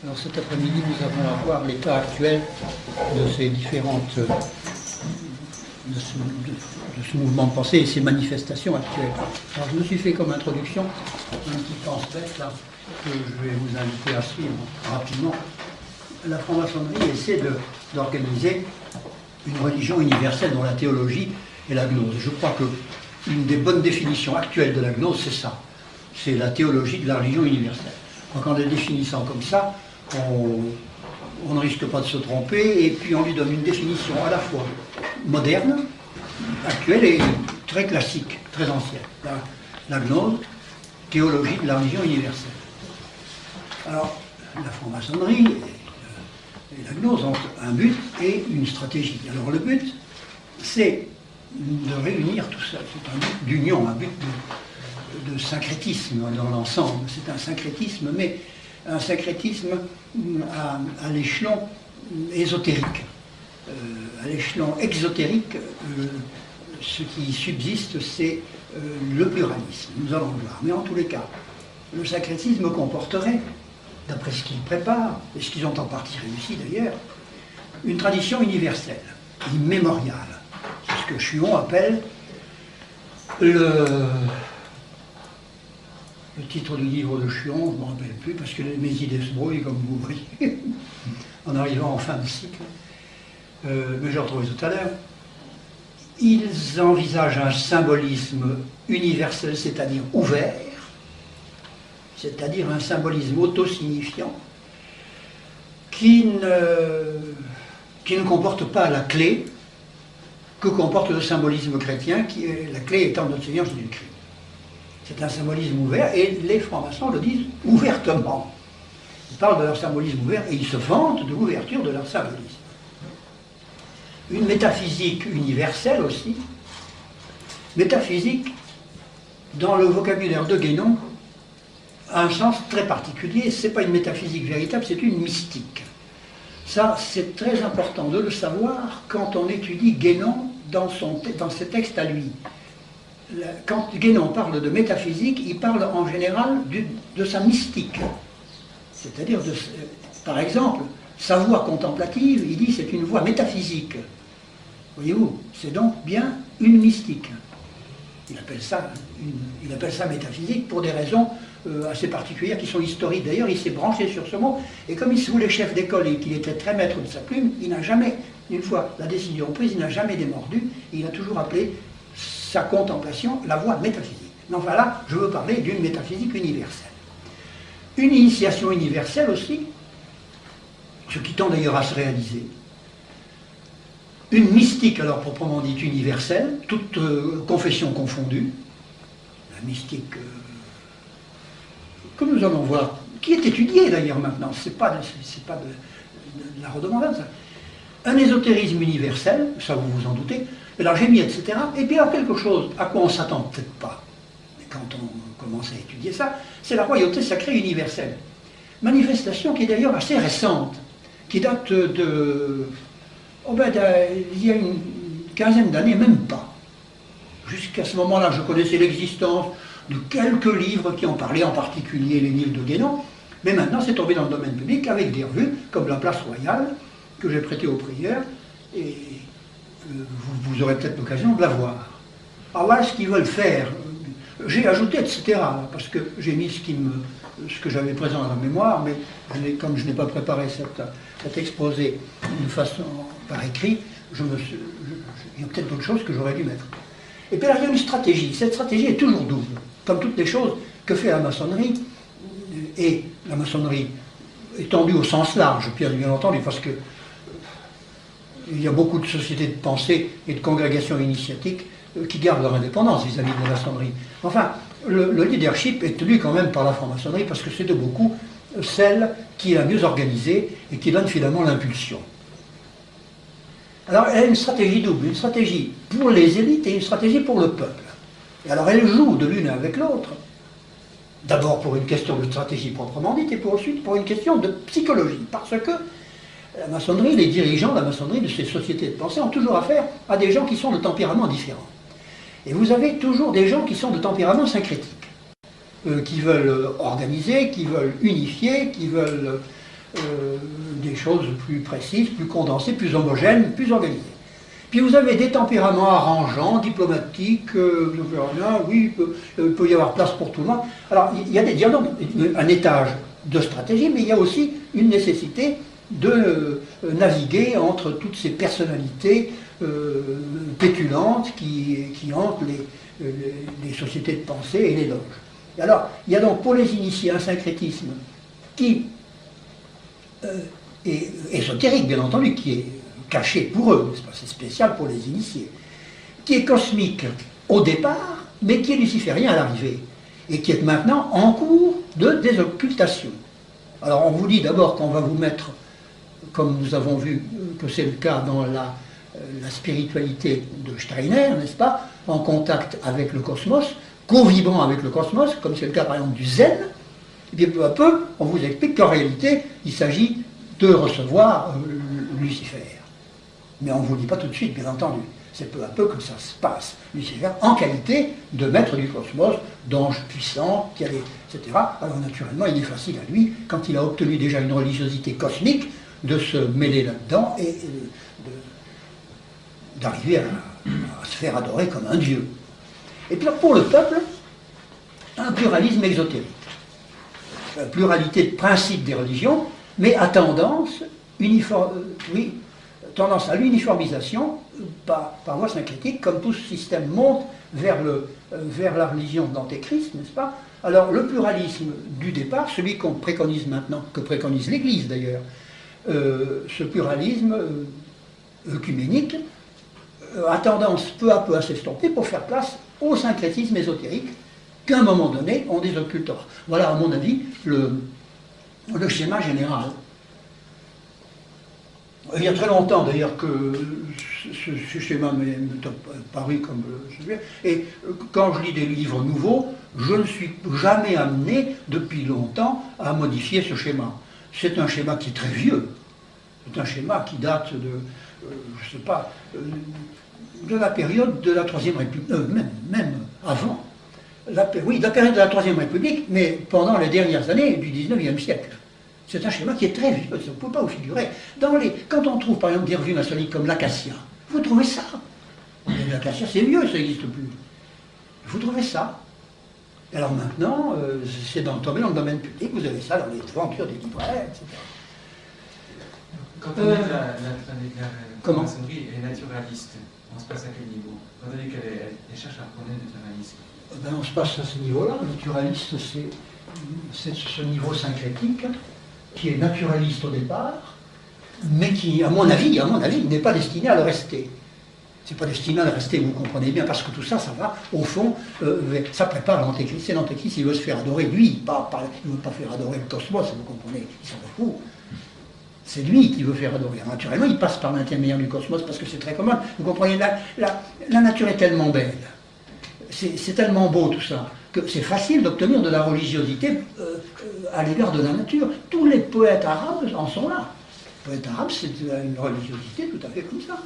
Alors cet après-midi, nous avons à voir l'état actuel de ces différentes, de ce mouvement de pensée et ces manifestations actuelles. Alors je me suis fait comme introduction un petit pense-bête là, que je vais vous inviter à suivre rapidement. La franc-maçonnerie essaie d'organiser une religion universelle dont la théologie est la gnose. Je crois que une des bonnes définitions actuelles de la gnose, c'est ça. C'est la théologie de la religion universelle. Donc en les définissant comme ça, on ne risque pas de se tromper, et puis on lui donne une définition à la fois moderne, actuelle et très classique, très ancienne. La gnose, théologie de la religion universelle. Alors, la franc-maçonnerie et la gnose ont un but et une stratégie. Alors le but, c'est de réunir tout ça. C'est un but d'union, un but de syncrétisme dans l'ensemble. C'est un syncrétisme, mais un syncrétisme à l'échelon ésotérique. À l'échelon exotérique, ce qui subsiste, c'est le pluralisme. Nous allons le voir. Mais en tous les cas, le syncrétisme comporterait, d'après ce qu'ils préparent, et ce qu'ils ont en partie réussi d'ailleurs, une tradition universelle, immémoriale. C'est ce que Chuon appelle le titre du livre de Chuon, je ne me rappelle plus, parce que mes idées se brouillent, comme vous voyez, en arrivant en fin de cycle. Mais je l'ai retrouvé tout à l'heure. Ils envisagent un symbolisme universel, c'est-à-dire ouvert, c'est-à-dire un symbolisme auto-signifiant, qui ne comporte pas la clé que comporte le symbolisme chrétien, qui est la clé étant notre Seigneur Jésus-Christ. C'est un symbolisme ouvert, et les francs-maçons le disent ouvertement. Ils parlent de leur symbolisme ouvert, et ils se vantent de l'ouverture de leur symbolisme. Une métaphysique universelle aussi. Métaphysique, dans le vocabulaire de Guénon, a un sens très particulier. Ce n'est pas une métaphysique véritable, c'est une mystique. Ça, c'est très important de le savoir quand on étudie Guénon dans ses textes à lui. Quand Guénon parle de métaphysique, il parle en général de sa mystique. C'est-à-dire, par exemple, sa voie contemplative, il dit c'est une voie métaphysique. Voyez-vous, c'est donc bien une mystique. Il appelle ça métaphysique pour des raisons assez particulières qui sont historiques. D'ailleurs, il s'est branché sur ce mot, et comme il se voulait chef d'école et qu'il était très maître de sa plume, il n'a jamais, une fois la décision prise, il n'a jamais démordu, il a toujours appelé sa contemplation la voie métaphysique. Mais enfin là, je veux parler d'une métaphysique universelle. Une initiation universelle aussi, ce qui tend d'ailleurs à se réaliser. Une mystique, alors proprement dite universelle, toute confession confondue. La mystique que nous allons voir, qui est étudiée d'ailleurs maintenant, c'est pas de la redemandade, ça. Un ésotérisme universel, ça vous vous en doutez, l'alchimie, etc. Et puis alors quelque chose à quoi on ne s'attend peut-être pas, mais quand on commence à étudier ça, c'est la royauté sacrée universelle. Manifestation qui est d'ailleurs assez récente, qui date il y a une quinzaine d'années, même pas. Jusqu'à ce moment-là, je connaissais l'existence de quelques livres qui en parlaient, en particulier les livres de Guénon, mais maintenant c'est tombé dans le domaine public avec des revues comme La Place Royale, que j'ai prêtée aux prières, et vous aurez peut-être l'occasion de la voir. Alors voilà ce qu'ils veulent faire. J'ai ajouté, etc., parce que j'ai mis ce que j'avais présent à la mémoire, mais comme je n'ai pas préparé cet exposé d'une façon par écrit, il y a peut-être d'autres choses que j'aurais dû mettre. Et puis là, il y a une stratégie. Cette stratégie est toujours double. Comme toutes les choses que fait la maçonnerie, et la maçonnerie étendue au sens large, bien entendu, parce que il y a beaucoup de sociétés de pensée et de congrégations initiatiques qui gardent leur indépendance vis-à-vis de la maçonnerie. Enfin, le leadership est tenu quand même par la franc-maçonnerie parce que c'est de beaucoup celle qui est la mieux organisée et qui donne finalement l'impulsion. Alors, elle a une stratégie double, une stratégie pour les élites et une stratégie pour le peuple. Et alors, elle joue de l'une avec l'autre. D'abord pour une question de stratégie proprement dite, et ensuite pour une question de psychologie. Parce que la maçonnerie, les dirigeants de la maçonnerie, de ces sociétés de pensée, ont toujours affaire à des gens qui sont de tempéraments différents. Et vous avez toujours des gens qui sont de tempéraments syncrétiques, qui veulent organiser, qui veulent unifier, qui veulent des choses plus précises, plus condensées, plus homogènes, plus organisées. Puis vous avez des tempéraments arrangeants, diplomatiques, oui, il peut y avoir place pour tout le monde. Alors, il y a donc un étage de stratégie, mais il y a aussi une nécessité de naviguer entre toutes ces personnalités pétulantes qui hantent les sociétés de pensée et les loges. Et alors, il y a donc pour les initiés un syncrétisme qui est ésotérique, bien entendu, qui est caché pour eux, c'est spécial pour les initiés, qui est cosmique au départ, mais qui est luciférien à l'arrivée, et qui est maintenant en cours de désoccultation. Alors on vous dit d'abord qu'on va vous mettre, comme nous avons vu que c'est le cas dans la spiritualité de Steiner, n'est-ce pas, en contact avec le cosmos, co-vibrant avec le cosmos, comme c'est le cas par exemple du zen, et bien peu à peu, on vous explique qu'en réalité, il s'agit de recevoir Lucifer. Mais on ne vous le dit pas tout de suite, bien entendu. C'est peu à peu que ça se passe. Lucifer, en qualité de maître du cosmos, d'ange puissant, etc. Alors naturellement, il est facile à lui, quand il a obtenu déjà une religiosité cosmique, de se mêler là-dedans et d'arriver à se faire adorer comme un dieu. Et puis pour le peuple, un pluralisme exotérique. Pluralité de principes des religions, mais à tendance à l'uniformisation par voie syncrétique, comme tout ce système monte vers la religion d'Antéchrist, n'est-ce pas? Alors le pluralisme du départ, celui qu'on préconise maintenant, que préconise l'Église d'ailleurs, ce pluralisme œcuménique a tendance peu à peu à s'estomper pour faire place au syncrétisme ésotérique qu'à un moment donné on désoccultera. Voilà à mon avis le schéma général. Il y a très longtemps d'ailleurs que ce schéma m'est paru comme celui-là. Et quand je lis des livres nouveaux, je ne suis jamais amené depuis longtemps à modifier ce schéma. C'est un schéma qui est très vieux. C'est un schéma qui date de, je ne sais pas, de la période de la Troisième République, même avant. Oui, de la période de la Troisième République, mais pendant les dernières années du XIXe siècle. C'est un schéma qui est très vieux, vous ne pouvez pas vous figurer. Quand on trouve par exemple des revues maçonniques comme l'Acacia, vous trouvez ça. L'Acacia c'est mieux, ça n'existe plus. Vous trouvez ça. Alors maintenant, c'est tombé dans le domaine public, vous avez ça dans les aventures des libraires, etc. Quand on dit que la maçonnerie est naturaliste, on se passe à quel niveau? Quand on dit qu'elle cherche à prôner le naturalisme. On se passe à ce niveau-là. Le naturaliste, c'est ce niveau syncrétique qui est naturaliste au départ, mais qui, à mon avis, n'est pas destiné à le rester. C'est pas destiné à le rester, vous comprenez bien, parce que tout ça, ça va, au fond, ça prépare l'antéchrist. C'est l'antéchrist, il veut se faire adorer, lui, il ne veut pas faire adorer le cosmos, vous comprenez, il s'en fout. C'est lui qui veut faire adorer. Naturellement, il passe par l'intermédiaire du cosmos, parce que c'est très commun. Vous comprenez, la nature est tellement belle, c'est tellement beau tout ça, que c'est facile d'obtenir de la religiosité à l'égard de la nature. Tous les poètes arabes en sont là. Les poètes arabes, c'est une religiosité tout à fait comme ça.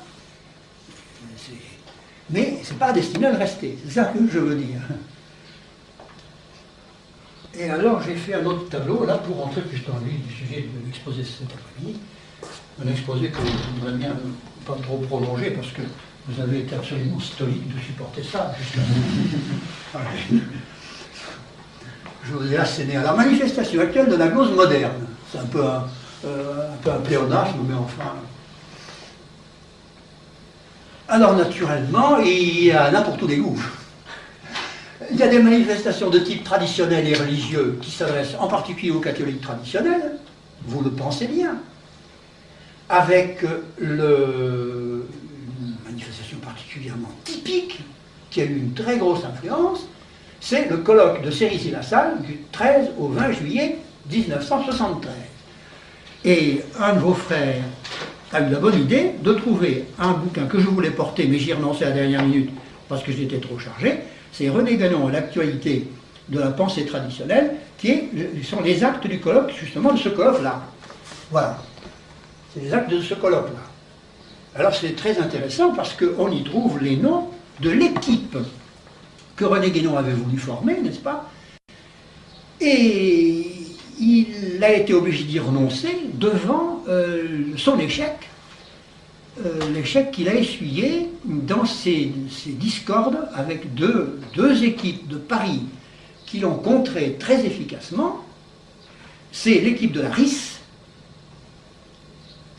Mais c'est pas destiné à le rester, c'est ça que je veux dire. Et alors j'ai fait un autre tableau, là, pour rentrer plus dans le vif du sujet de l'exposé de cet après-midi. Un exposé que je voudrais bien pas trop prolonger, parce que vous avez été absolument stoïque de supporter ça, justement. Je vous ai asséné à la manifestation actuelle de la glose moderne. C'est un peu un pléonasme, mais enfin... Alors, naturellement, il y en a pour tous les goûts. Il y a des manifestations de type traditionnel et religieux qui s'adressent en particulier aux catholiques traditionnels, vous le pensez bien, avec une manifestation particulièrement typique, qui a eu une très grosse influence, c'est le colloque de Cérisy-la-Salle du 13 au 20 juillet 1973. Et un de vos frères a eu la bonne idée de trouver un bouquin que je voulais porter, mais j'y ai renoncé à la dernière minute parce que j'étais trop chargé. C'est René Guénon, l'actualité de la pensée traditionnelle, qui sont les actes du colloque, justement, de ce colloque-là. Voilà. C'est les actes de ce colloque-là. Alors c'est très intéressant parce qu'on y trouve les noms de l'équipe que René Guénon avait voulu former, n'est-ce pas? Et il a été obligé d'y renoncer devant son échec, l'échec qu'il a essuyé dans ces discordes avec deux équipes de Paris qui l'ont contré très efficacement. C'est l'équipe de la RIS,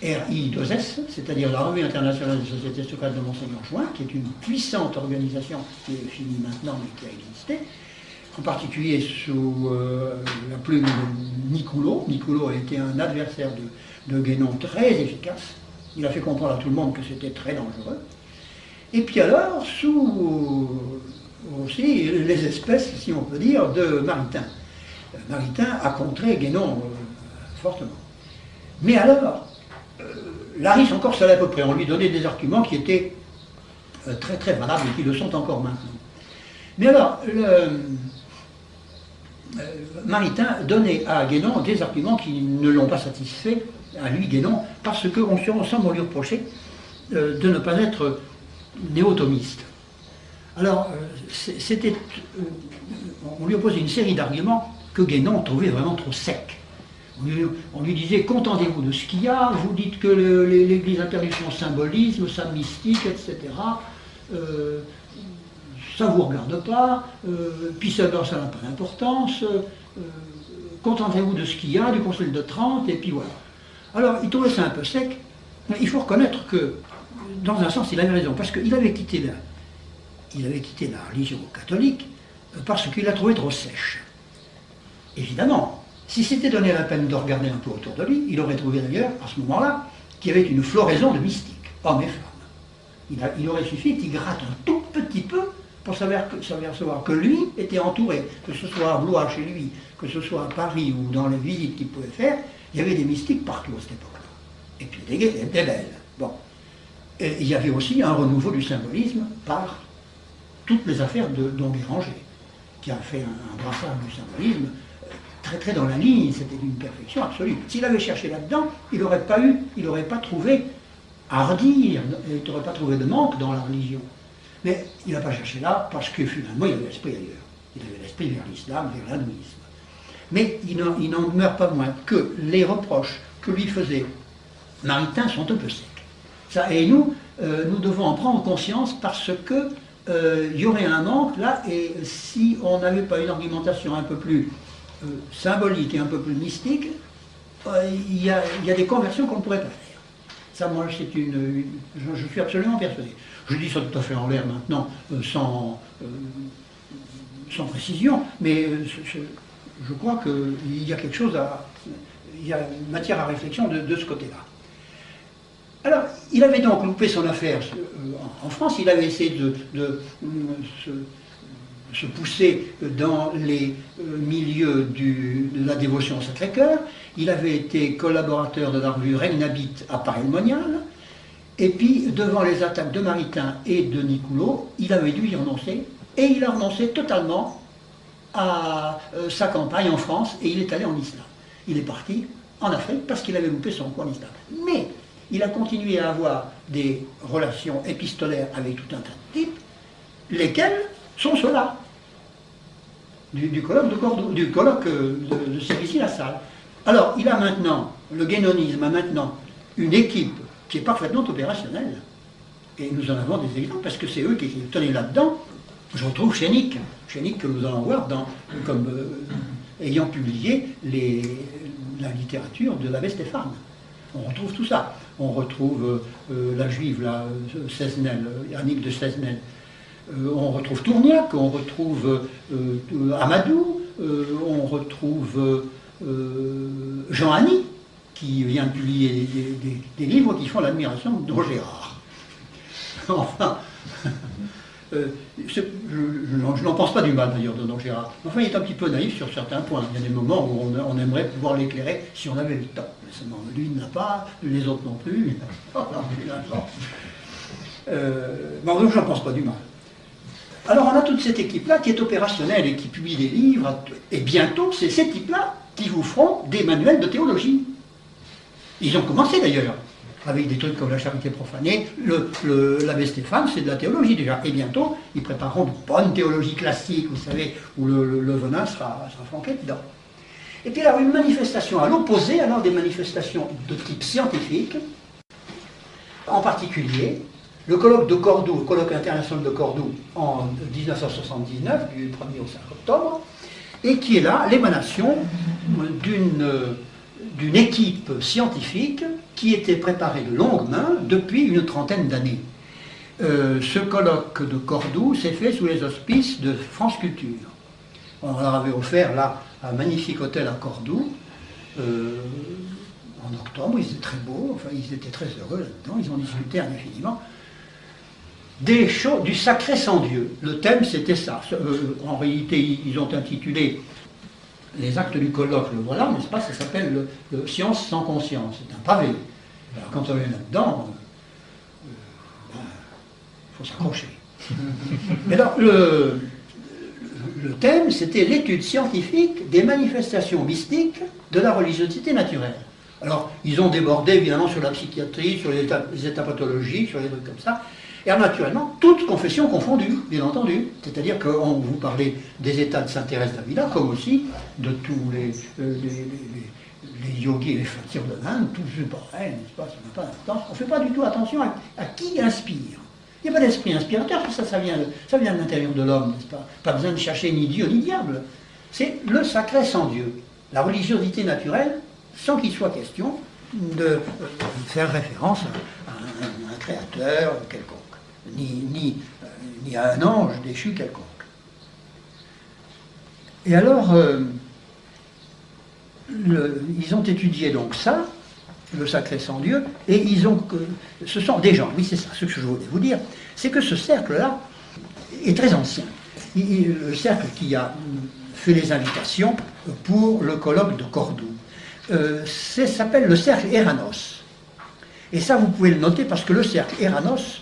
RI2S, c'est-à-dire la Revue internationale des sociétés secrètes de Monseigneur Join, qui est une puissante organisation qui est finie maintenant mais qui a existé, en particulier sous la plume de Nicoulot. Nicoulot a été un adversaire de Guénon très efficace. Il a fait comprendre à tout le monde que c'était très dangereux. Et puis alors, sous aussi les espèces, si on peut dire, de Maritain. Maritain a contré Guénon fortement. Mais alors, Laris encore savait à peu près. On lui donnait des arguments qui étaient très très valables et qui le sont encore maintenant. Mais alors, Maritain donnait à Guénon des arguments qui ne l'ont pas satisfait, à lui Guénon, parce qu'on semble lui reprocher de ne pas être néo-thomiste. Alors, on lui opposait une série d'arguments que Guénon trouvait vraiment trop secs. On lui disait, contentez-vous de ce qu'il y a, vous dites que l'Église a perdu son symbolisme, sa mystique, etc. Ça ne vous regarde pas, puis ça n'a pas d'importance, contentez-vous de ce qu'il y a, du Concile de Trente, et puis voilà. Alors, il trouvait ça un peu sec, mais il faut reconnaître que, dans un sens, il avait raison, parce qu'il avait quitté la religion catholique parce qu'il la trouvait trop sèche. Évidemment, si c'était donné la peine de regarder un peu autour de lui, il aurait trouvé d'ailleurs, à ce moment-là, qu'il y avait une floraison de mystiques, hommes et femmes. Il aurait suffi qu'il gratte un tout petit peu pour savoir que lui était entouré, que ce soit à Blois chez lui, que ce soit à Paris ou dans les visites qu'il pouvait faire, il y avait des mystiques partout à cette époque-là. Et puis des belles. Bon. Et il y avait aussi un renouveau du symbolisme par toutes les affaires de Don Béranger, qui a fait un brassage du symbolisme très très dans la ligne, c'était d'une perfection absolue. S'il avait cherché là-dedans, il n'aurait pas trouvé à redire, il n'aurait pas trouvé de manque dans la religion. Mais il n'a pas cherché là parce que finalement il avait l'esprit ailleurs. Il avait l'esprit vers l'islam, vers l'hindouisme. Mais il n'en demeure pas moins que les reproches que lui faisait Maritain sont un peu secs. Ça, et nous devons en prendre conscience parce que il y aurait un manque là, et si on n'avait pas une argumentation un peu plus symbolique et un peu plus mystique, il y a des conversions qu'on ne pourrait pas faire. Ça, moi, je suis absolument persuadé. Je dis ça tout à fait en l'air maintenant, sans précision, mais je crois qu'il y a quelque chose il y a une matière à réflexion de ce côté-là. Alors, il avait donc loupé son affaire en France, il avait essayé de se pousser dans les milieux de la dévotion au Sacré-Cœur, il avait été collaborateur de la revue Regnabit à Paray-le-Monial, et puis devant les attaques de Maritain et de Nicoulot, il avait dû y renoncer, et il a renoncé totalement à sa campagne en France, et il est allé en islam. Il est parti en Afrique parce qu'il avait loupé son coup en islam. Mais il a continué à avoir des relations épistolaires avec tout un tas de types, lesquels sont ceux-là, du colloque de Cordoue, du colloque de Sérisy-la-Salle. Alors, il a maintenant, le guénonisme a maintenant une équipe qui est parfaitement opérationnelle. Et nous en avons des exemples, parce que c'est eux qui tenaient là-dedans. Je retrouve Chénic que nous allons voir comme ayant publié la littérature de l'abbé Stéphane. On retrouve tout ça. On retrouve la juive, Seznel, Annick de Seznel. On retrouve Tourniac, on retrouve Amadou, on retrouve Jean Anny, qui vient de publier des livres qui font l'admiration de Don Gérard. Enfin, je n'en pense pas du mal d'ailleurs de Don Gérard. Enfin, il est un petit peu naïf sur certains points. Il y a des moments où on aimerait pouvoir l'éclairer si on avait le temps. Mais seulement lui ne l'a pas, les autres non plus. Bon, donc je n'en pense pas du mal. Alors on a toute cette équipe-là qui est opérationnelle et qui publie des livres, et bientôt c'est ces types-là qui vous feront des manuels de théologie. Ils ont commencé d'ailleurs, avec des trucs comme la charité profanée, l'abbé Stéphane, c'est de la théologie déjà, et bientôt ils prépareront de bonne théologie classique, vous savez, où le venin sera flanqué dedans. Et puis alors une manifestation à l'opposé, alors des manifestations de type scientifique, en particulier le colloque de Cordoue, le colloque international de Cordoue en 1979, du 1er au 5 octobre, et qui est là l'émanation d'une équipe scientifique qui était préparée de longue main depuis une trentaine d'années. Ce colloque de Cordoue s'est fait sous les auspices de France Culture. On leur avait offert là un magnifique hôtel à Cordoue, en octobre, ils étaient très beaux, enfin ils étaient très heureux là-dedans, ils ont discuté indéfiniment des choses, du sacré sans Dieu. Le thème c'était ça. En réalité, ils ont intitulé les actes du colloque, le voilà, n'est-ce pas, ça s'appelle le Science sans conscience, c'est un pavé. Alors quand on est là-dedans, il faut s'accrocher. Mais alors, le thème, c'était l'étude scientifique des manifestations mystiques de la religiosité naturelle. Alors, ils ont débordé évidemment sur la psychiatrie, sur les états pathologiques, sur les trucs comme ça, et naturellement, toutes confessions confondues, bien entendu. C'est-à-dire qu'on vous parlait des états de Sainte-Thérèse d'Avila, comme aussi de tous les yogis et les fakirs de l'Inde, tout c'est pareil, n'est-ce pas, ça n'a pas d'importance. On ne fait pas du tout attention à qui inspire. Il n'y a pas d'esprit inspirateur, tout ça, ça vient de l'intérieur de l'homme, n'est-ce pas? Pas besoin de chercher ni Dieu ni diable. C'est le sacré sans Dieu. La religiosité naturelle, sans qu'il soit question de faire référence à un créateur quelconque, ni à un ange déchu quelconque. Et alors, ils ont étudié donc ça, le sacré sans Dieu, et ce sont des gens, oui c'est ça, ce que je voulais vous dire, c'est que ce cercle-là est très ancien. Le cercle qui a fait les invitations pour le colloque de Cordoue, s'appelle le cercle Eranos. Et ça vous pouvez le noter parce que le cercle Eranos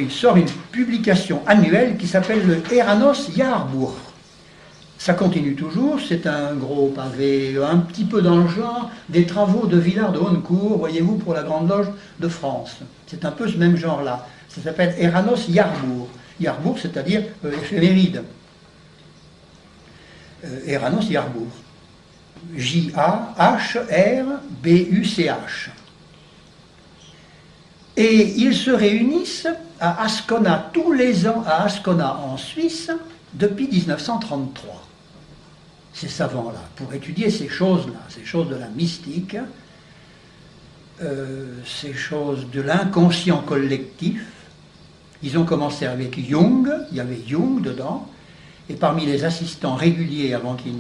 sort une publication annuelle qui s'appelle le Eranos Jahrbuch. Ça continue toujours, c'est un gros pavé, un petit peu dans le genre des travaux de Villard de Honnecourt, voyez-vous, pour la Grande Loge de France. C'est un peu ce même genre-là. Ça s'appelle Eranos Jahrbuch. Jahrbuch, c'est-à-dire éphéméride. Eranos Jahrbuch. J-A-H-R-B-U-C-H. Et ils se réunissent à Ascona tous les ans, à Ascona en Suisse, depuis 1933. Ces savants-là, pour étudier ces choses-là, ces choses de la mystique, ces choses de l'inconscient collectif. Ils ont commencé avec Jung, il y avait Jung dedans, et parmi les assistants réguliers avant qu'il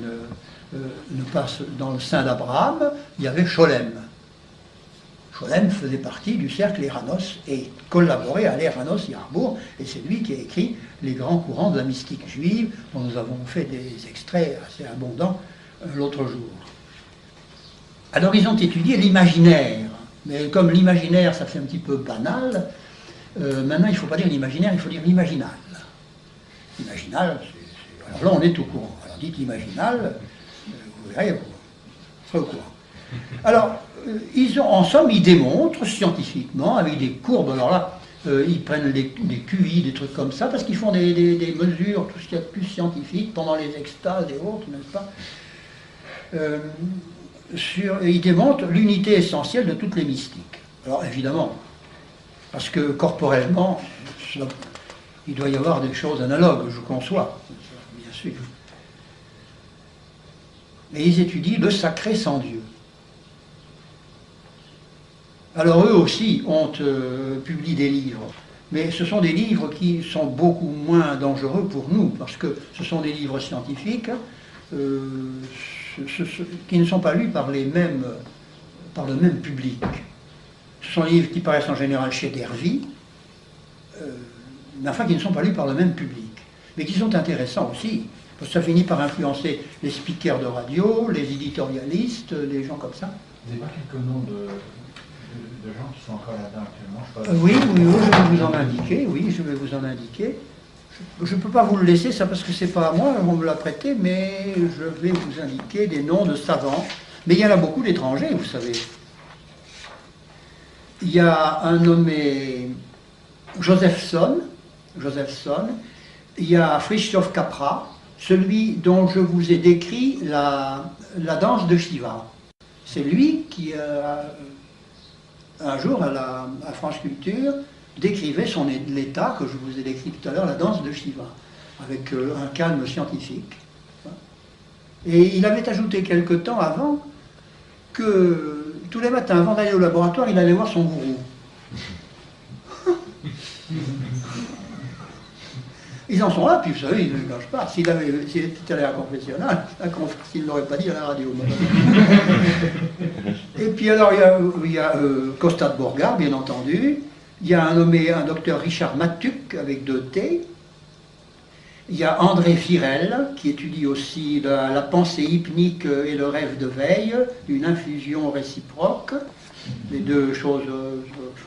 ne passe dans le sein d'Abraham, il y avait Scholem. Scholem faisait partie du cercle Eranos et collaborait à l'Eranos Jahrbuch, et c'est lui qui a écrit les grands courants de la mystique juive, dont nous avons fait des extraits assez abondants l'autre jour. Alors ils ont étudié l'imaginaire, mais comme l'imaginaire ça fait un petit peu banal, maintenant il ne faut pas dire l'imaginaire, il faut dire l'imaginal. L'imaginal, alors là on est au courant. Alors dites l'imaginal, vous verrez, vous serez au courant. Alors, en somme, ils démontrent scientifiquement, avec des courbes, alors là, ils prennent des QI, des trucs comme ça, parce qu'ils font des mesures, tout ce qu'il y a de plus scientifique, pendant les extases et autres, n'est-ce pas? Ils démontrent l'unité essentielle de toutes les mystiques. Alors, évidemment, parce que corporellement, il doit y avoir des choses analogues, je conçois, bien sûr. Et ils étudient le sacré sans Dieu. Alors eux aussi publient des livres, mais ce sont des livres qui sont beaucoup moins dangereux pour nous, parce que ce sont des livres scientifiques qui ne sont pas lus par le même public. Ce sont des livres qui paraissent en général chez Dervy, mais enfin qui ne sont pas lus par le même public, mais qui sont intéressants aussi, parce que ça finit par influencer les speakers de radio, les éditorialistes, les gens comme ça. Vous n'avez pas quelques noms de gens qui sont encore là-dedans actuellement? Oui, je vais vous en indiquer, Je ne peux pas vous le laisser, ça, parce que c'est pas à moi, on me l'a prêté, mais je vais vous indiquer des noms de savants. Mais il y en a beaucoup d'étrangers, vous savez. Il y a un nommé Josephson, il y a Fritjof Capra, celui dont je vous ai décrit la danse de Shiva. C'est lui qui, un jour, à France Culture, décrivait l'état que je vous ai décrit tout à l'heure, la danse de Shiva, avec un calme scientifique. Et il avait ajouté quelque temps avant que tous les matins, avant d'aller au laboratoire, il allait voir son gourou. Ils en sont là, puis vous savez, ils ne le cachent pas. S'il était allé à la confessionnal, s'il ne l'aurait pas dit à la radio. Et puis alors, il y a Costa de Borgard, bien entendu. Il y a un docteur Richard Matuc, avec 2 T. Il y a André Firel, qui étudie aussi la pensée hypnique et le rêve de veille, une infusion réciproque. Les deux choses...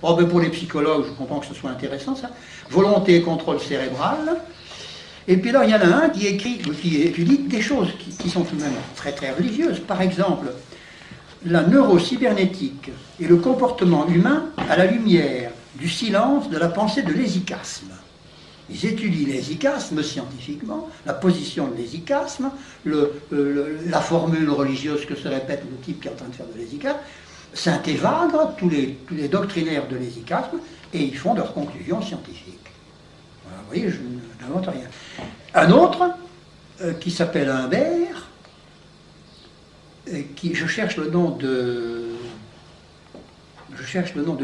mais pour les psychologues, je comprends que ce soit intéressant, ça. Volonté et contrôle cérébral. Et puis là, il y en a un qui étudie des choses qui sont tout de même très très religieuses. Par exemple, la neurocybernétique et le comportement humain à la lumière du silence de la pensée de l'hésicasme. Ils étudient l'hésicasme scientifiquement, la position de l'hésicasme, la formule religieuse que se répète le type qui est en train de faire de l'hésicasme. Saint-Évagre, tous les doctrinaires de l'hésicasme, et ils font leurs conclusions scientifiques. Voilà, vous voyez, je n'invente rien. Un autre, qui s'appelle Humbert, je cherche le nom de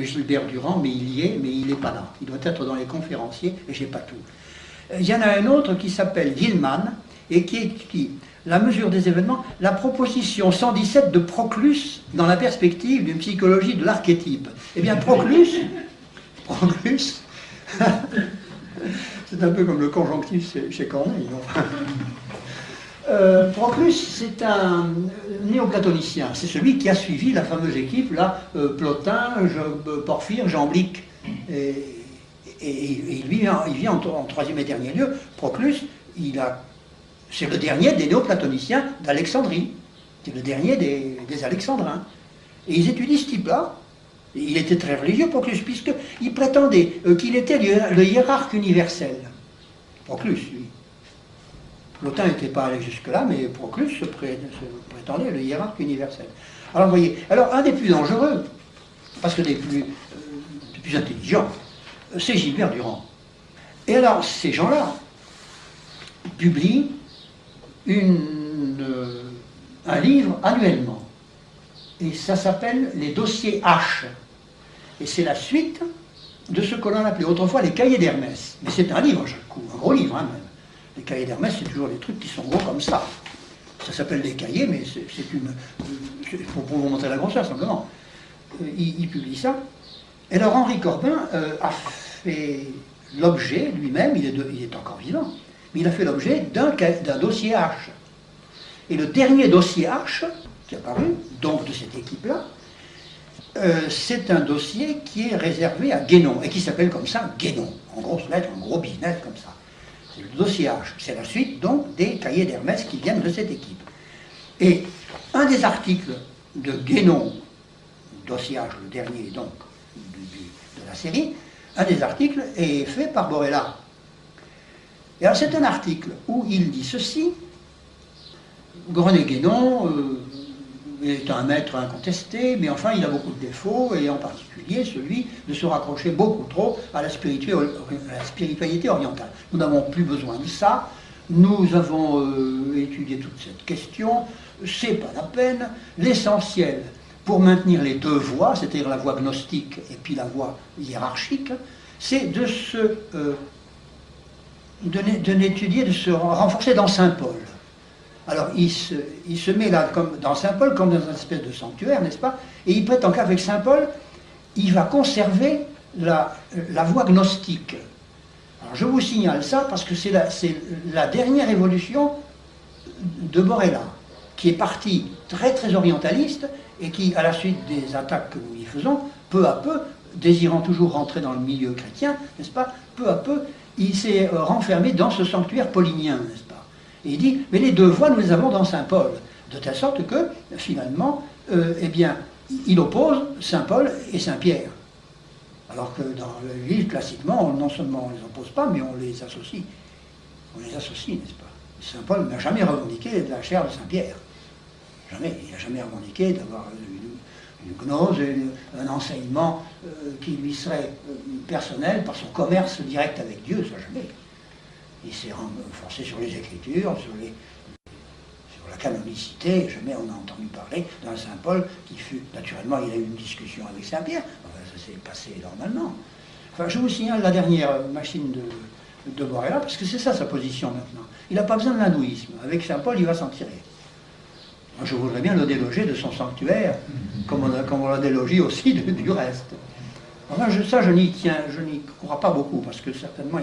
Gilbert Durand, mais il n'est pas là. Il doit être dans les conférenciers, et je n'ai pas tout. Il y en a un autre qui s'appelle Gilman, et qui étudie la mesure des événements, la proposition 117 de Proclus dans la perspective d'une psychologie de l'archétype. Eh bien, Proclus, c'est un peu comme le conjonctif chez Corneille. Proclus, c'est un néoplatonicien. C'est celui qui a suivi la fameuse équipe, là, Plotin, Porphyre, Jamblique. Et lui, il vient en troisième et dernier lieu. Proclus, c'est le dernier des néoplatoniciens d'Alexandrie. C'est le dernier des Alexandrins. Et ils étudient ce type-là. Il était très religieux, Proclus, puisqu'il prétendait qu'il était le hiérarque universel. Proclus, lui. Plotin n'était pas allé jusque-là, mais Proclus se prétendait le hiérarque universel. Alors, vous voyez, un des plus dangereux, parce que des plus intelligents, c'est Gilbert Durand. Et alors, ces gens-là publient un livre annuellement. Et ça s'appelle les dossiers H. Et c'est la suite de ce que l'on appelait autrefois les cahiers d'Hermès. Mais c'est un livre, un gros livre, hein, même. Les cahiers d'Hermès, c'est toujours des trucs qui sont gros comme ça. Ça s'appelle des cahiers, mais c'est pour vous montrer la grosseur, simplement. Il publie ça. Et alors Henri Corbin a fait l'objet, lui-même, il est encore vivant, mais il a fait l'objet d'un dossier H. Et le dernier dossier H, qui est apparu, donc de cette équipe-là, c'est un dossier qui est réservé à Guénon, et qui s'appelle comme ça Guénon, en grosses lettres, en gros business comme ça. C'est le dossier H, c'est la suite donc des cahiers d'Hermès qui viennent de cette équipe. Et un des articles de Guénon, dossier H, le dernier donc de la série, un des articles est fait par Borella. Et alors c'est un article où il dit ceci: René Guénon est un maître incontesté, mais enfin il a beaucoup de défauts, et en particulier celui de se raccrocher beaucoup trop à la spiritualité orientale. Nous n'avons plus besoin de ça, nous avons étudié toute cette question, c'est pas la peine, l'essentiel pour maintenir les deux voies, c'est-à-dire la voie gnostique et puis la voie hiérarchique, c'est de d'étudier, de se renforcer dans Saint-Paul. Alors, il se met là, comme dans Saint-Paul, comme dans une espèce de sanctuaire, n'est-ce pas? Et il prétend qu'avec Saint-Paul, il va conserver la voie gnostique. Alors, je vous signale ça parce que c'est la dernière évolution de Borella, qui est parti très très orientaliste et qui, à la suite des attaques que nous y faisons, peu à peu, désirant toujours rentrer dans le milieu chrétien, n'est-ce pas? Peu à peu, il s'est renfermé dans ce sanctuaire paulinien, n'est-ce pas? Et il dit, mais les deux voies, nous les avons dans Saint-Paul. De telle sorte que, finalement, eh bien, il oppose Saint-Paul et Saint-Pierre. Alors que dans l'Église, classiquement, non seulement on ne les oppose pas, mais on les associe. On les associe, n'est-ce pas? Saint Paul n'a jamais revendiqué de la chair de Saint-Pierre. Jamais. Il n'a jamais revendiqué d'avoir une gnose, un enseignement qui lui serait personnel par son commerce direct avec Dieu, ça jamais. Il s'est renforcé sur les Écritures, sur la canonicité, jamais on a entendu parler d'un Saint Paul qui fut, naturellement, il a eu une discussion avec Saint-Pierre, enfin, ça s'est passé normalement. Enfin, je vous signale la dernière machine de Borella, parce que c'est ça sa position maintenant. Il n'a pas besoin de l'hindouisme. Avec Saint Paul, il va s'en tirer. Moi, je voudrais bien le déloger de son sanctuaire, comme on l'a délogé aussi du reste. Enfin, ça, je n'y crois pas beaucoup, parce que certainement,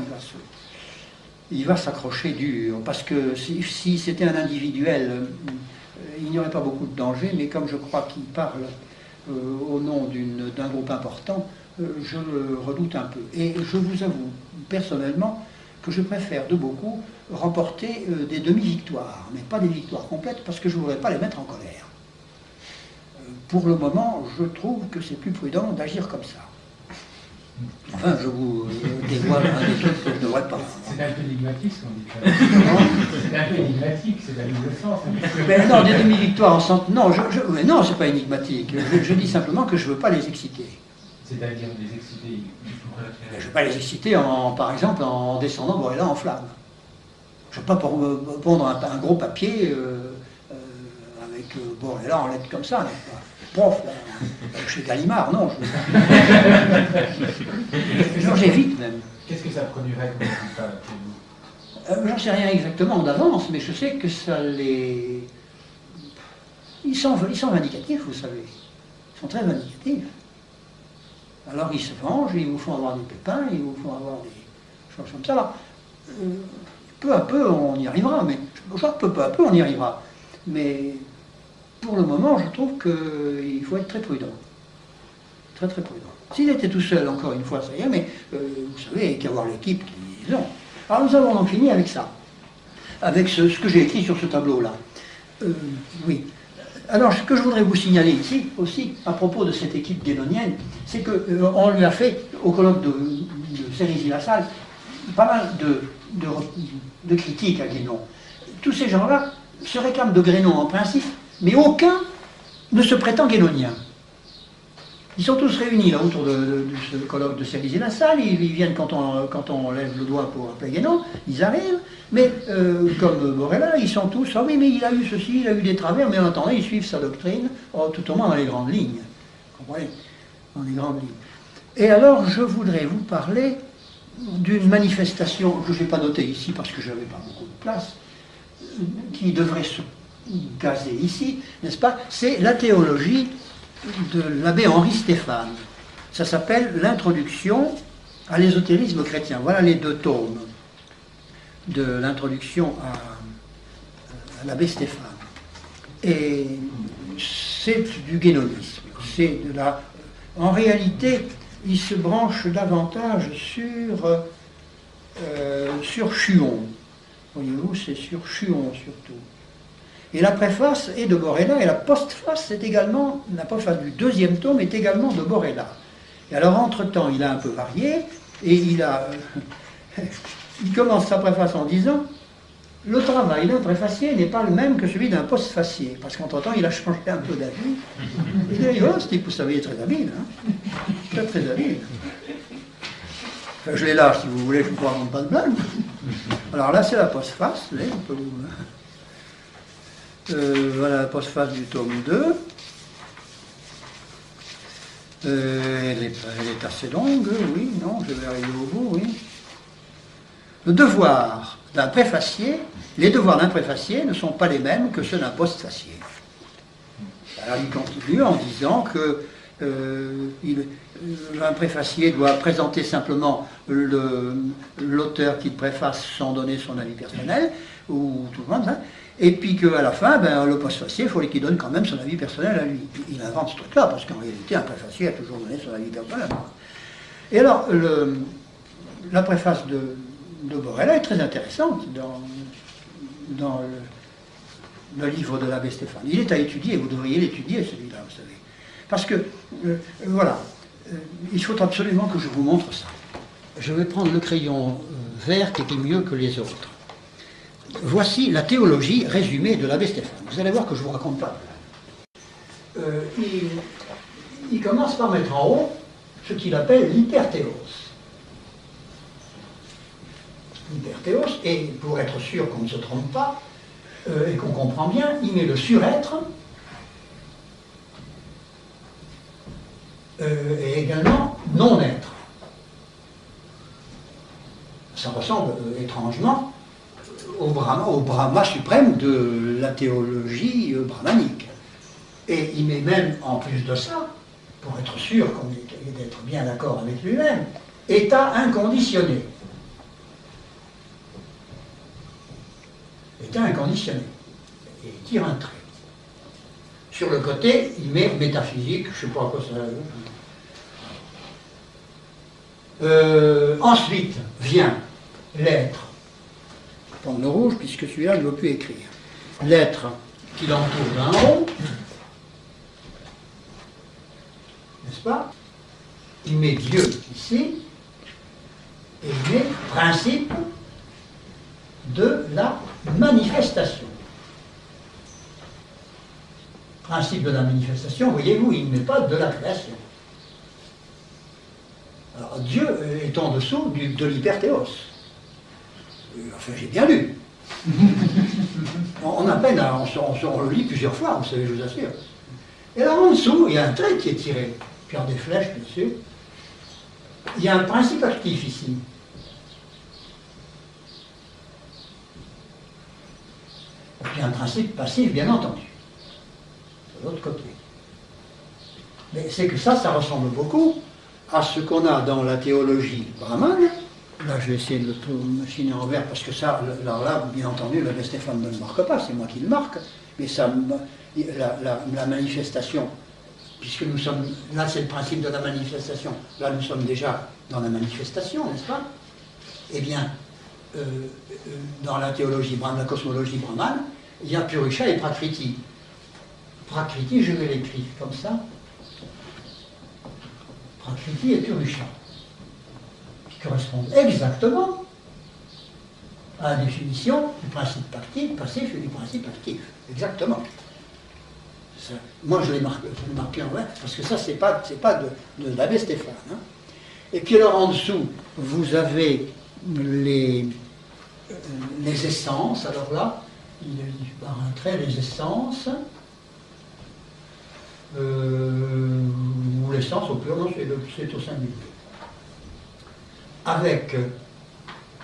il va s'accrocher dur, parce que si c'était un individuel, il n'y aurait pas beaucoup de danger, mais comme je crois qu'il parle au nom d'un groupe important, je le redoute un peu. Et je vous avoue, personnellement, que je préfère de beaucoup remporter des demi-victoires, mais pas des victoires complètes, parce que je ne voudrais pas les mettre en colère. Pour le moment, je trouve que c'est plus prudent d'agir comme ça. Enfin, je vous dévoile des trucs que je ne devrais pas. C'est un peu énigmatique ce qu'on dit. C'est un peu énigmatique, c'est la double sens. Mais non, des demi-victoires en centre. Non, mais non, c'est pas énigmatique. Je dis simplement que je ne veux pas les exciter. C'est-à-dire les exciter. Je ne veux pas les exciter, par exemple, en descendant Borella en flamme. Je ne veux pas pondre un gros papier avec Borella en lettres comme ça, n'est-ce pas? Prof, là, chez Gallimard, non. J'évite même. Qu'est-ce que ça produirait comme résultat? J'en sais rien exactement d'avance, mais je sais que ça les... Ils sont vindicatifs, vous savez. Ils sont très vindicatifs. Alors ils se vengent, ils vous font avoir des pépins, ils vous font avoir des choses comme ça. Alors, peu à peu, on y arrivera, mais peu à peu, on y arrivera. Mais pour le moment, je trouve qu'il faut être très prudent. Très très prudent. S'il était tout seul, encore une fois, ça y est, mais vous savez, il y a qu'à voir l'équipe qu'ils ont. Alors nous avons donc fini avec ça. Avec ce que j'ai écrit sur ce tableau-là. Oui. Alors, ce que je voudrais vous signaler ici, aussi, à propos de cette équipe guénonienne, c'est qu'on lui a fait, au colloque de Cerisy-la-Salle, pas mal de critiques à Guénon. Tous ces gens-là se réclament de Guénon en principe, mais aucun ne se prétend guénonien. Ils sont tous réunis là autour de ce colloque de Cerisy-la-Salle, ils viennent quand on lève le doigt pour appeler Guénon, ils arrivent, mais comme Borella, ils sont tous, ah oui, mais il a eu ceci, il a eu des travers, mais en attendant, ils suivent sa doctrine, tout au moins dans les grandes lignes. Vous comprenez? Dans les grandes lignes. Et alors, je voudrais vous parler d'une manifestation que je n'ai pas notée ici parce que je n'avais pas beaucoup de place, qui devrait se caser ici, n'est-ce pas? C'est la théologie de l'abbé Henri Stéphane. Ça s'appelle l'introduction à l'ésotérisme chrétien. Voilà les deux tomes de l'introduction à l'abbé Stéphane. Et c'est du guénonisme. C'est de la... En réalité, il se branche davantage sur Chuon. Voyez-vous, c'est sur Chuon surtout. Et la préface est de Borella, et la postface est également, la postface du deuxième tome est également de Borella. Et alors, entre-temps, il a un peu varié, et il commence sa préface en disant « Le travail d'un préfacier n'est pas le même que celui d'un postfacier. » Parce qu'entre-temps, il a changé un peu d'avis. Il dit « Oh, ce type, vous savez, il est très habile. Hein. Très, très habile. » Enfin, je l'ai là, si vous voulez, je ne vous raconte pas de blague. Alors là, c'est la postface. Là, on peut vous... voilà la postface du tome 2. Elle est assez longue, oui, non, je vais arriver au bout, oui. Le devoir d'un préfacier, les devoirs d'un préfacier ne sont pas les mêmes que ceux d'un postfacier. Alors il continue en disant que un préfacier doit présenter simplement l'auteur qui le préface sans donner son avis personnel, ou tout le monde, hein. Et puis qu'à la fin, le postfacier, il faut qu'il donne quand même son avis personnel à lui. Il invente ce truc-là, parce qu'en réalité, un préfacier a toujours donné son avis personnel. Et alors, la préface de Borella est très intéressante dans le livre de l'abbé Stéphane. Il est à étudier, vous devriez l'étudier, celui-là, vous savez. Parce que, voilà, il faut absolument que je vous montre ça. Je vais prendre le crayon vert qui est mieux que les autres. voici la théologie résumée de l'abbé Stéphane. Vous allez voir que je ne vous raconte pas. Il commence par mettre en haut ce qu'il appelle l'hyperthéos. L'hyperthéos, et pour être sûr qu'on ne se trompe pas, et qu'on comprend bien, il met le surêtre et également non-être. Ça ressemble étrangement au Brahma suprême de la théologie brahmanique. Et il met même, en plus de ça, pour être sûr qu'on est d'être bien d'accord avec lui-même, état inconditionné. État inconditionné. Et il tire un trait. Sur le côté, il met métaphysique, je ne sais pas à quoi ça veut. Ensuite vient l'être. Je prends le rouge, puisque celui-là ne veut plus écrire. L'être qui l'entoure d'un haut. N'est-ce pas? Il met Dieu ici, et il met principe de la manifestation. Principe de la manifestation, voyez-vous, il ne met pas de la création. Alors Dieu est en dessous de l'hyperthéos. Enfin, j'ai bien lu. On a peine, on le lit plusieurs fois, vous savez, je vous assure. Et là, en dessous, il y a un trait qui est tiré, par des flèches, bien sûr. Il y a un principe actif ici. Il y a un principe passif, bien entendu. De l'autre côté. Mais c'est que ça ressemble beaucoup à ce qu'on a dans la théologie brahmane. Là, je vais essayer de le machiner en vert, parce que ça, alors là, bien entendu, l'abbé Stéphane ne le marque pas, c'est moi qui le marque, mais ça, la manifestation, puisque nous sommes, là c'est le principe de la manifestation, là nous sommes déjà dans la manifestation, n'est-ce pas? Eh bien, dans la théologie brahmane, la cosmologie brahmane, il y a Purusha et Prakriti. Prakriti, je vais l'écrire comme ça. Prakriti et Purusha, qui correspondent exactement à la définition du principe passif et du principe actif. Exactement. Ça, moi, je l'ai marqué en vert, parce que ça, c'est pas de l'abbé Stéphane. Hein. Et puis alors, en dessous, vous avez les essences. Alors là, il dit par un trait les essences. Ou l'essence au pluriel, non, c'est au singulier. Avec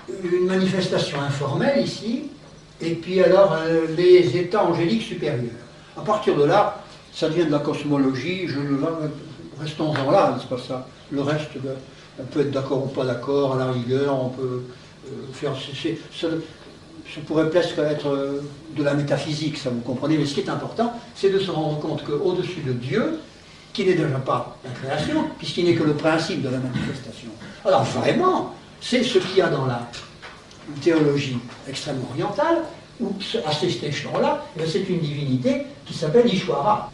une manifestation informelle ici, et puis alors les états angéliques supérieurs. À partir de là, ça devient de la cosmologie, restons-en là, c'est pas ça. Le reste, on peut être d'accord ou pas d'accord, à la rigueur, on peut faire... Ça pourrait presque être de la métaphysique, ça vous comprenez, mais ce qui est important, c'est de se rendre compte qu'au-dessus de Dieu, qui n'est déjà pas la création, puisqu'il n'est que le principe de la manifestation. Alors vraiment, c'est ce qu'il y a dans la théologie extrêmement orientale, où à cet échelon-là, c'est une divinité qui s'appelle Ishwara.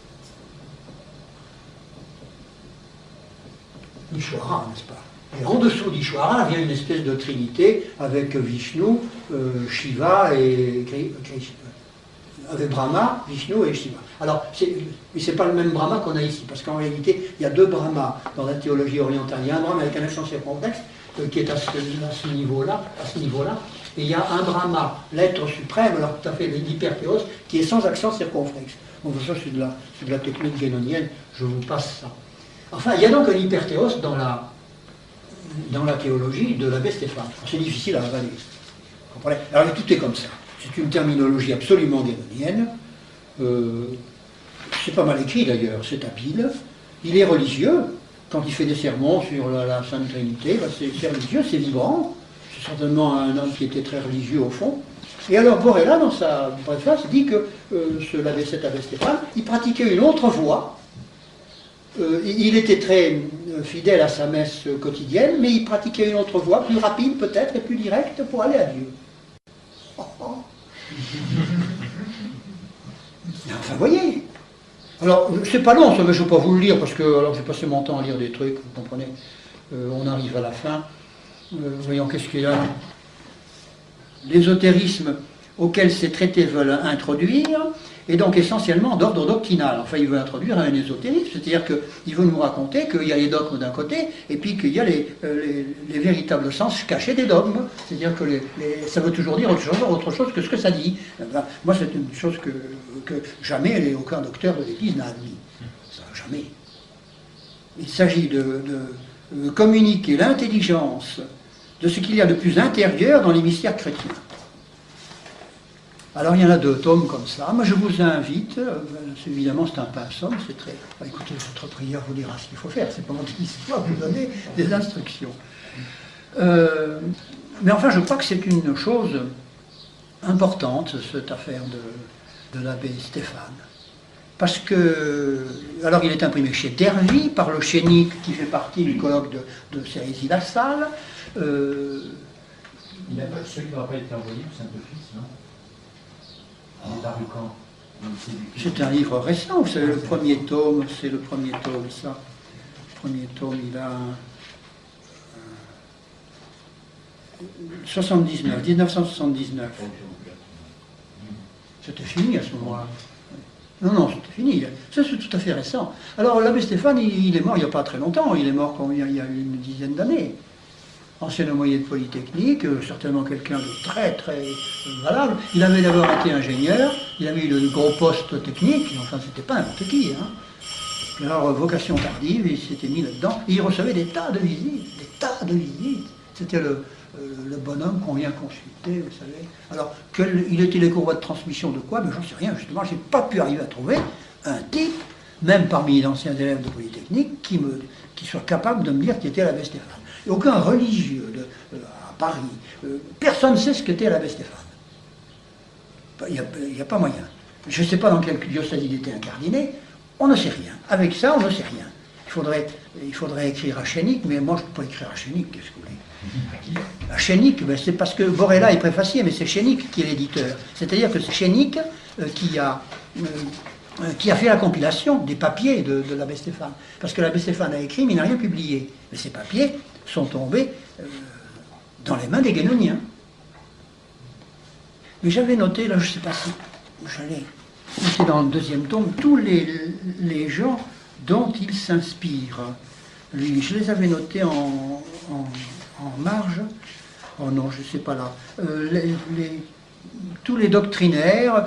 Ishwara, n'est-ce pas? Et en dessous d'Ishwara vient une espèce de trinité avec Vishnu, Shiva et avec Brahma, Vishnu et Shiva. Alors, mais ce n'est pas le même Brahma qu'on a ici, parce qu'en réalité, il y a deux Brahmas dans la théologie orientale. Il y a un Brahma avec un accent circonflexe qui est à ce niveau-là, et il y a un Brahma, l'être suprême, alors tout à fait l'hyperthéos, qui est sans accent circonflexe. Donc ça, c'est de la technique guénonienne, je vous passe ça. Enfin, il y a donc un hyperthéos dans la théologie de l'abbé Stéphane. C'est difficile à avaler. Vous comprenez? Alors tout est comme ça. C'est une terminologie absolument guénonienne. C'est pas mal écrit d'ailleurs, c'est habile. Il est religieux. Quand il fait des sermons sur la Sainte Trinité, c'est religieux, c'est vibrant. C'est certainement un homme qui était très religieux au fond. Et alors Borella, dans sa préface, dit que l'abbé Stéphane, il pratiquait une autre voie. Il était très fidèle à sa messe quotidienne, mais il pratiquait une autre voie, plus rapide peut-être et plus directe pour aller à Dieu. Oh, oh. Enfin, voyez. Alors, c'est pas long, ça, mais je ne vais pas vous le lire, parce que alors j'ai passé mon temps à lire des trucs, vous comprenez. On arrive à la fin. Voyons, qu'est-ce qu'il y a. L'ésotérisme auquel ces traités veulent introduire est donc essentiellement d'ordre doctrinal. Enfin, il veut introduire un ésotérisme, c'est-à-dire qu'il veut nous raconter qu'il y a les dogmes d'un côté, et puis qu'il y a les véritables sens cachés des dogmes. C'est-à-dire que ça veut toujours dire autre chose que ce que ça dit. Ben, moi, c'est une chose que jamais aucun docteur de l'Église n'a admis. Ça, jamais. Il s'agit de communiquer l'intelligence de ce qu'il y a de plus intérieur dans les mystères chrétiens. Alors il y en a 2 tomes comme ça. Moi je vous invite, évidemment c'est un pinceau, c'est très... écoutez, votre prière vous dira ce qu'il faut faire, c'est pas mon histoire, vous donner des instructions. Mais enfin je crois que c'est une chose importante, cette affaire de l'abbé Stéphane. Parce que, alors il est imprimé chez Dervy, par le Chénic qui fait partie du colloque de Cérisy-la-Salle. Celui qui n'aura pas été envoyé, c'est un peu fixe, non? Il est paru quand? C'est un livre récent, vous savez, le premier tome, c'est le premier tome, ça. Le premier tome, il a 1979. C'était fini à ce moment-là. Non, c'était fini. Ça, c'est tout à fait récent. Alors, l'abbé Stéphane, il est mort il n'y a pas très longtemps. Il est mort il y a une dizaine d'années. Ancien aumônier de Polytechnique, certainement quelqu'un de très, très valable. Il avait d'abord été ingénieur, il avait eu de gros postes techniques, enfin, c'était pas n'importe qui. Hein. Alors, vocation tardive, il s'était mis là-dedans. Il recevait des tas de visites, C'était le bonhomme qu'on vient consulter, vous savez. Alors, il était les courroies de transmission de quoi? Mais j'en sais rien, justement, je n'ai pas pu arriver à trouver un type, même parmi les anciens élèves de Polytechnique, qui soit capable de me dire qui était l'abbé Stéphane. Et aucun religieux à Paris, personne ne sait ce qu'était l'abbé Stéphane. Il n'y a pas moyen. Je ne sais pas dans quel diocèse il était incardiné, on ne sait rien. Avec ça, on ne sait rien. Il faudrait écrire à Chénic, mais moi je ne peux pas écrire à Chénic, qu'est-ce que vous voulez? À Chénic, ben, c'est parce que Borella est préfacier, mais c'est Chénic qui est l'éditeur. C'est-à-dire que c'est Chénic qui a fait la compilation des papiers de l'abbé Stéphane. Parce que l'abbé Stéphane a écrit, mais il n'a rien publié. Mais ces papiers sont tombés dans les mains des Guénoniens. Mais j'avais noté, là je ne sais pas si j'allais, c'est dans le 2e tome, tous les gens dont il s'inspire. Je les avais notés en marge. Oh non, je ne sais pas là. Tous les doctrinaires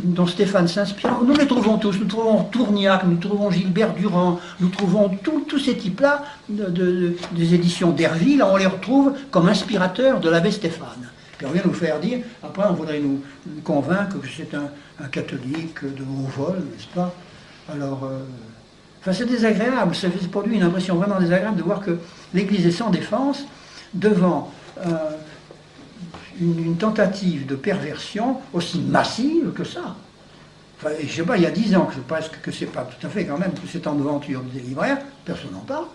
dont Stéphane s'inspire, nous les trouvons tous. Nous trouvons Tourniac, nous trouvons Gilbert Durand, nous trouvons tous ces types-là des éditions d'Herville, on les retrouve comme inspirateurs de l'abbé Stéphane. Puis on vient nous faire dire, après on voudrait nous convaincre que c'est un catholique de haut vol, n'est-ce pas? Alors, enfin, c'est désagréable, ça produit une impression vraiment désagréable de voir que l'Église est sans défense devant une tentative de perversion aussi massive que ça. Enfin, je ne sais pas, il y a 10 ans presque que c'est pas tout à fait quand même, que c'est en devanture des libraires, personne n'en parle.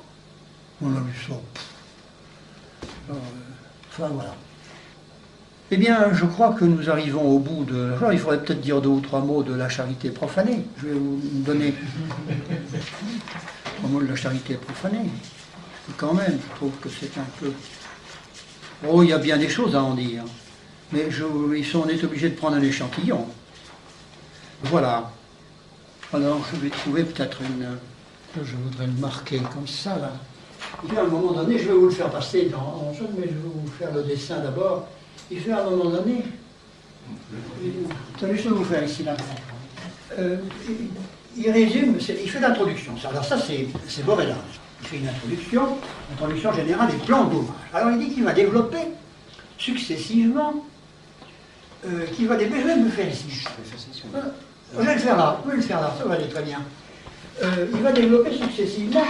On a vu ça. Enfin voilà. Eh bien, je crois que nous arrivons au bout de... Alors, il faudrait peut-être dire 2 ou 3 mots de la charité profanée. Je vais vous donner 3 mots de la charité profanée. Et quand même, je trouve que c'est un peu... Oh, il y a bien des choses à en dire. Mais on est obligé de prendre un échantillon. Voilà. Alors, je vais trouver peut-être je voudrais le marquer comme ça, là. Et puis, à un moment donné, je vais vous le faire passer en chose, mais je vais vous faire le dessin d'abord. Il fait à un moment donné, attendez, je vais vous faire ici là. Il résume, il fait l'introduction. Alors ça c'est Borella. Il fait une introduction générale et plan d'ouvrage. Alors il dit qu'il va développer successivement, je vais me faire ici. Je vais le faire là, ça va aller très bien. Il va développer successivement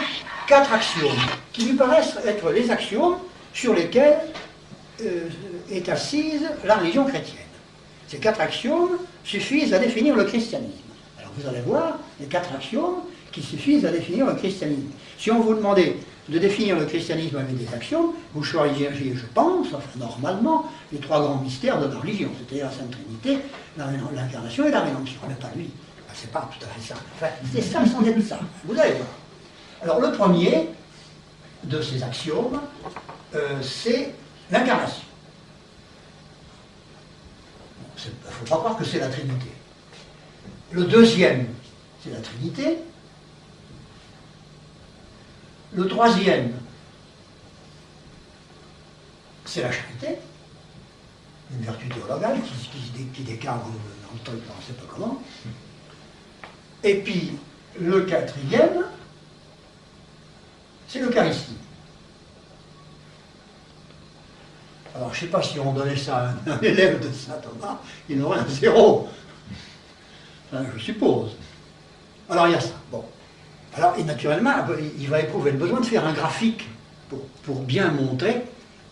4 axiomes qui lui paraissent être les axiomes sur lesquels est assise la religion chrétienne. Ces 4 axiomes suffisent à définir le christianisme. Alors vous allez voir les 4 axiomes qui suffisent à définir le christianisme. Si on vous demandait de définir le christianisme avec des axiomes, vous choisiriez, je pense, enfin, normalement, les 3 grands mystères de la religion, c'est-à-dire la Sainte Trinité, l'incarnation et la rédemption. Mais pas lui. C'est pas tout à fait ça. Enfin, c'est ça sans être ça. Vous allez voir. Alors le premier de ces axiomes, c'est l'incarnation. il ne faut pas croire que c'est la Trinité. Le deuxième, c'est la Trinité. Le troisième, c'est la charité, une vertu théologale qui décarne dans le temps, on ne sait pas comment. Et puis, le quatrième, c'est l'Eucharistie. Alors, je ne sais pas si on donnait ça à un élève de Saint Thomas, il aurait un 0. Enfin, je suppose. Alors, il y a ça. Bon. Alors, et naturellement, il va éprouver le besoin de faire un graphique pour bien montrer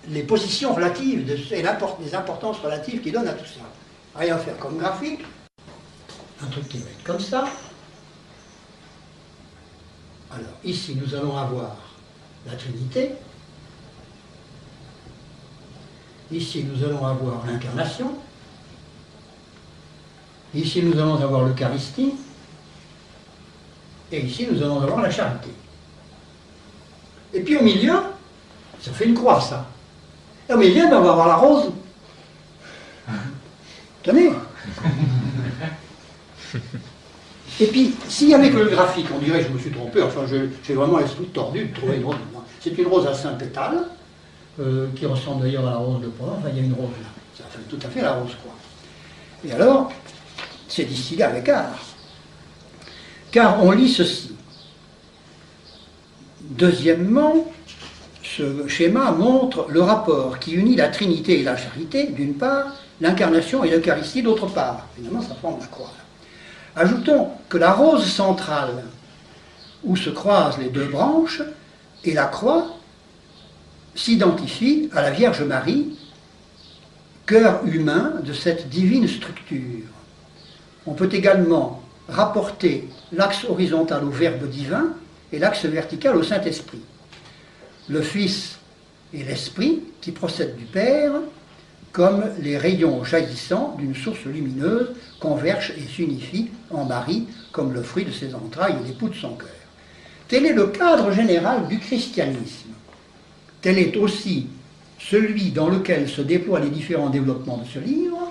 les positions relatives et les importances relatives qu'il donne à tout ça. Rien à faire comme graphique. Un truc qui va être comme ça. Alors, ici, nous allons avoir la Trinité. Ici, nous allons avoir l'incarnation. Ici, nous allons avoir l'Eucharistie. Et ici, nous allons avoir la charité. Et puis au milieu, ça fait une croix, ça. Et au milieu, ben, on va avoir la rose. Tenez. Et puis, s'il n'y avait que le graphique, on dirait que je me suis trompé, enfin, j'ai vraiment l'esprit tordu de trouver une rose. C'est une rose à 5 pétales, qui ressemble d'ailleurs à la rose de Provence. Enfin, il y a une rose là. Ça fait tout à fait la rose, quoi. Et alors, c'est distillé avec art. Car on lit ceci. Deuxièmement, ce schéma montre le rapport qui unit la Trinité et la charité, d'une part, l'incarnation et l'Eucharistie, d'autre part. Finalement, ça forme la croix. Ajoutons que la rose centrale, où se croisent les deux branches, et la croix, s'identifie à la Vierge Marie, cœur humain de cette divine structure. On peut également rapporter l'axe horizontal au Verbe divin et l'axe vertical au Saint-Esprit. Le Fils et l'Esprit qui procèdent du Père, comme les rayons jaillissants d'une source lumineuse, convergent et s'unifient en Marie comme le fruit de ses entrailles et l'époux de son cœur. Tel est le cadre général du christianisme. Tel est aussi celui dans lequel se déploient les différents développements de ce livre,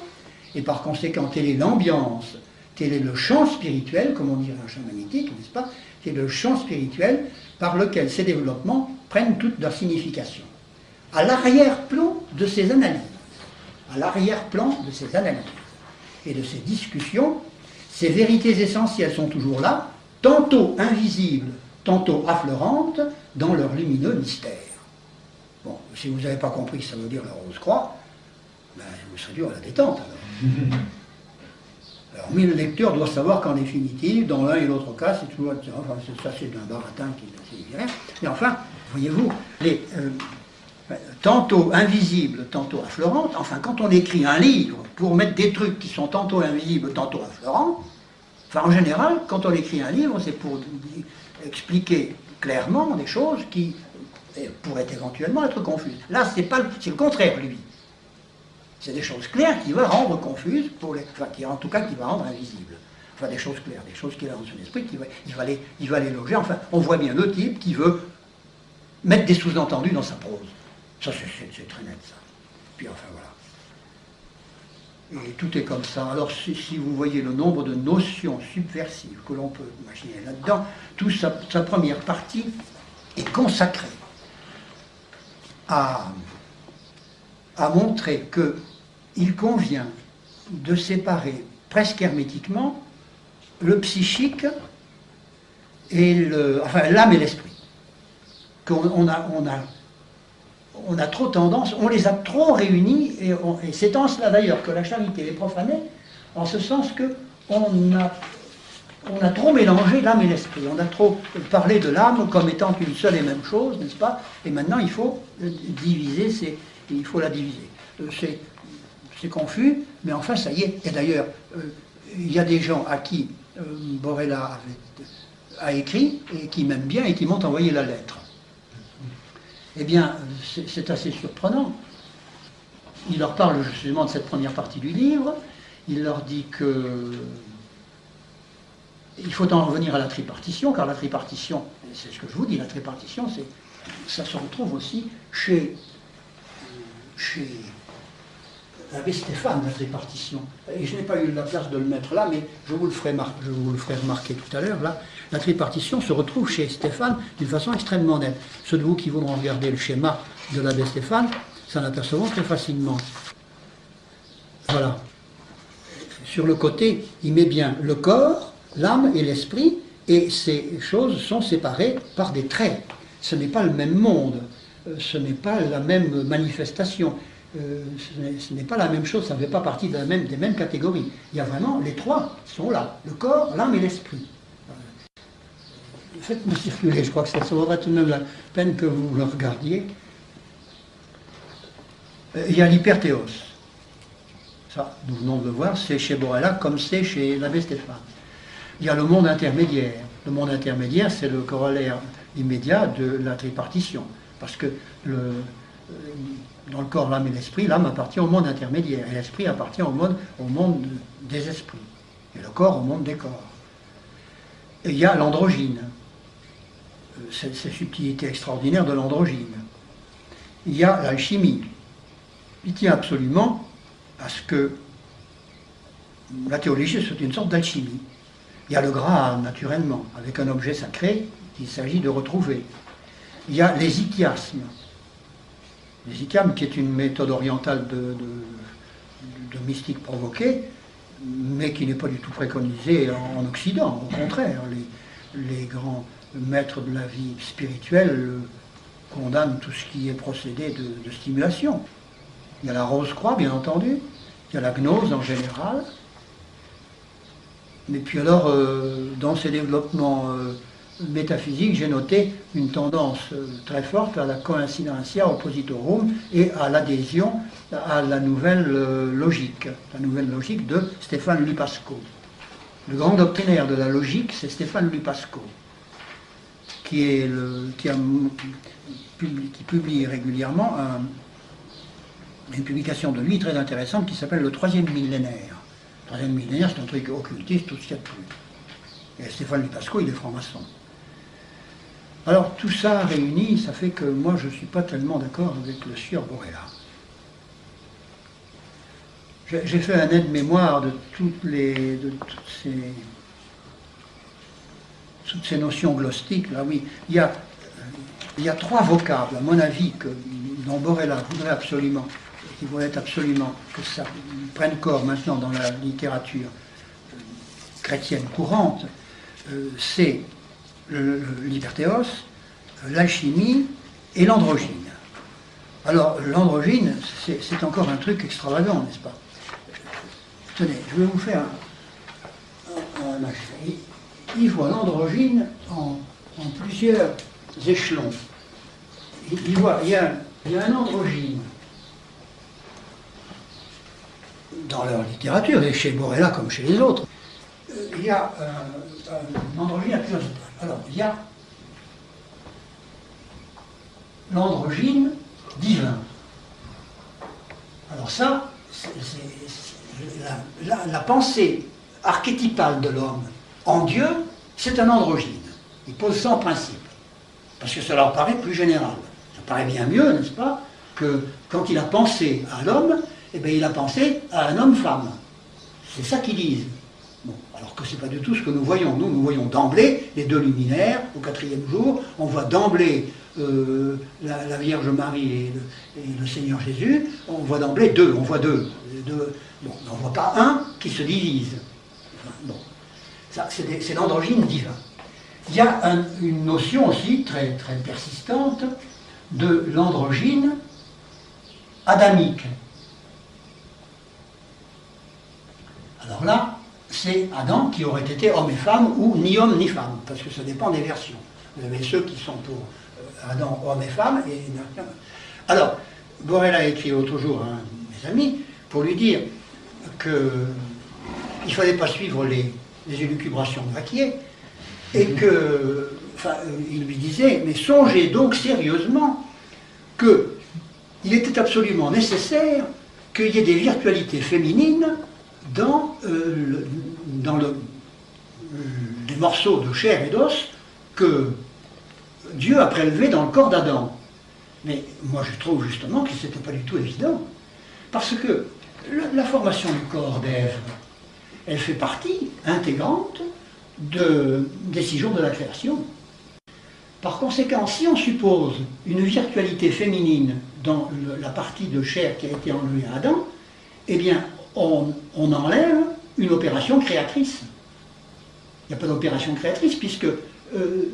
et par conséquent, telle est l'ambiance, tel est le champ spirituel, comme on dirait un champ magnétique, n'est-ce pas? C'est le champ spirituel par lequel ces développements prennent toute leur signification. À l'arrière-plan de ces analyses, et de ces discussions, ces vérités essentielles sont toujours là, tantôt invisibles, tantôt affleurantes, dans leur lumineux mystère. Bon, si vous n'avez pas compris ce que ça veut dire la rose-croix, ben, vous serez dur à la détente alors. Alors, mais le lecteur doit savoir qu'en définitive, dans l'un et l'autre cas, c'est toujours... Enfin, ça, c'est un baratin qui ne rien. Mais enfin, voyez-vous, tantôt invisibles, tantôt affleurantes, enfin, quand on écrit un livre pour mettre des trucs qui sont tantôt invisibles, tantôt affleurants, enfin, en général, quand on écrit un livre, c'est pour expliquer clairement des choses qui pourraient éventuellement être confuses. Là, c'est le contraire, lui. C'est des choses claires qui va rendre confuses, en tout cas qui va rendre invisibles. Enfin, des choses claires, des choses qu'il a dans son esprit, il va les loger. Enfin, on voit bien le type qui veut mettre des sous-entendus dans sa prose. Ça, c'est très net, ça. Puis enfin, voilà. Et tout est comme ça. Alors, si vous voyez le nombre de notions subversives que l'on peut imaginer là-dedans, toute sa première partie est consacrée à montrer qu'il convient de séparer presque hermétiquement le psychique et l'âme et l'esprit. On a trop tendance, on les a trop réunis, et c'est en cela d'ailleurs que la charité est profanée, en ce sens que on a trop mélangé l'âme et l'esprit, on a trop parlé de l'âme comme étant une seule et même chose, n'est-ce pas? Et maintenant il faut diviser, il faut la diviser. C'est confus, mais enfin ça y est. Et d'ailleurs, il y a des gens à qui Borella a écrit, et qui m'aiment bien, et qui m'ont envoyé la lettre. Eh bien, c'est assez surprenant. Il leur parle justement de cette première partie du livre, il leur dit que il faut en revenir à la tripartition, car la tripartition, c'est ce que je vous dis, la tripartition, ça se retrouve aussi chez l'abbé Stéphane, la tripartition. Et je n'ai pas eu la place de le mettre là, mais je vous le ferai remarquer tout à l'heure. Là, la tripartition se retrouve chez Stéphane d'une façon extrêmement nette. Ceux de vous qui voudront regarder le schéma de l'abbé Stéphane s'en apercevront très facilement. Voilà. Sur le côté, il met bien le corps, l'âme et l'esprit, et ces choses sont séparées par des traits. Ce n'est pas le même monde, ce n'est pas la même manifestation. Ce n'est pas la même chose, ça ne fait pas partie des mêmes catégories. Il y a vraiment, les trois sont là, le corps, l'âme et l'esprit. Faites-moi circuler, je crois que ça vaudrait tout de même la peine que vous le regardiez. Il y a l'hyperthéos. Ça, nous venons de le voir, c'est chez Borella comme c'est chez l'abbé Stéphane. Il y a le monde intermédiaire. Le monde intermédiaire, c'est le corollaire immédiat de la tripartition. Parce que dans le corps, l'âme et l'esprit, l'âme appartient au monde intermédiaire, et l'esprit appartient au monde des esprits, et le corps au monde des corps. Et il y a l'androgyne, ces subtilités extraordinaires de l'androgyne. Il y a l'alchimie. Il tient absolument à ce que la théologie soit une sorte d'alchimie. Il y a le Graal, naturellement, avec un objet sacré qu'il s'agit de retrouver. Il y a l'hésychiasme. L'hésychiasme qui est une méthode orientale de mystique provoquée, mais qui n'est pas du tout préconisée en Occident. Au contraire, les grands maîtres de la vie spirituelle condamnent tout ce qui est procédé de stimulation. Il y a la Rose-Croix, bien entendu. Il y a la gnose en général. Et puis alors, dans ces développements métaphysiques, j'ai noté une tendance très forte à la coincidentia oppositorum et à l'adhésion à la nouvelle logique de Stéphane Lupasco. Le grand doctrinaire de la logique, c'est Stéphane Lupasco, qui publie régulièrement une publication de lui très intéressante qui s'appelle Le Troisième Millénaire. Le Troisième Millénaire, c'est un truc occultiste, tout ce qu'il y a de plus. Et Stéphane Lupasco, il est franc-maçon. Alors, tout ça réuni, ça fait que moi, je ne suis pas tellement d'accord avec le sieur Borella. J'ai fait un aide-mémoire de toutes ces notions gnostiques. Là, oui. Il y a trois vocables, à mon avis, dont Borella voudrait absolument, qui voudrait absolument que ça prenne corps maintenant dans la littérature chrétienne courante. C'est l'hyperthéos, l'alchimie et l'androgyne. Alors, l'androgyne, c'est encore un truc extravagant, n'est-ce pas? Tenez, je vais vous faire un machin. Il voit l'androgyne en plusieurs échelons. Il y a un androgyne dans leur littérature, et chez Borella comme chez les autres. Il y a un androgyne à plusieurs étages. Alors, il y a l'androgyne divin. Alors ça, la pensée archétypale de l'homme en Dieu, c'est un androgyne. Il pose 100 principes, parce que ça leur paraît plus général. Ça paraît bien mieux, n'est-ce pas, que quand il a pensé à l'homme, eh bien, il a pensé à un homme-femme. C'est ça qu'ils disent. Bon, alors que ce n'est pas du tout ce que nous voyons. Nous voyons d'emblée les deux luminaires au 4e jour. On voit d'emblée la Vierge Marie et le Seigneur Jésus. On voit d'emblée deux. On voit deux. Bon, on ne voit pas un qui se divise. Enfin, bon, ça, c'est l'androgyne divin. Il y a une notion aussi très, très persistante de l'androgyne adamique. Alors là, c'est Adam qui aurait été homme et femme, ou ni homme ni femme, parce que ça dépend des versions. Vous avez ceux qui sont pour Adam, homme et femme, et... Alors, Borella a écrit l'autre jour à un de mes amis, pour lui dire qu'il ne fallait pas suivre les élucubrations de Vaquier, et que, enfin, il lui disait, mais songez donc sérieusement qu'il était absolument nécessaire qu'il y ait des virtualités féminines dans des morceaux de chair et d'os que Dieu a prélevés dans le corps d'Adam. Mais moi je trouve justement que ce n'était pas du tout évident. Parce que La formation du corps d'Ève, elle fait partie intégrante des 6 jours de la création. Par conséquent, si on suppose une virtualité féminine dans la partie de chair qui a été enlevée à Adam, eh bien, on enlève une opération créatrice. Il n'y a pas d'opération créatrice puisque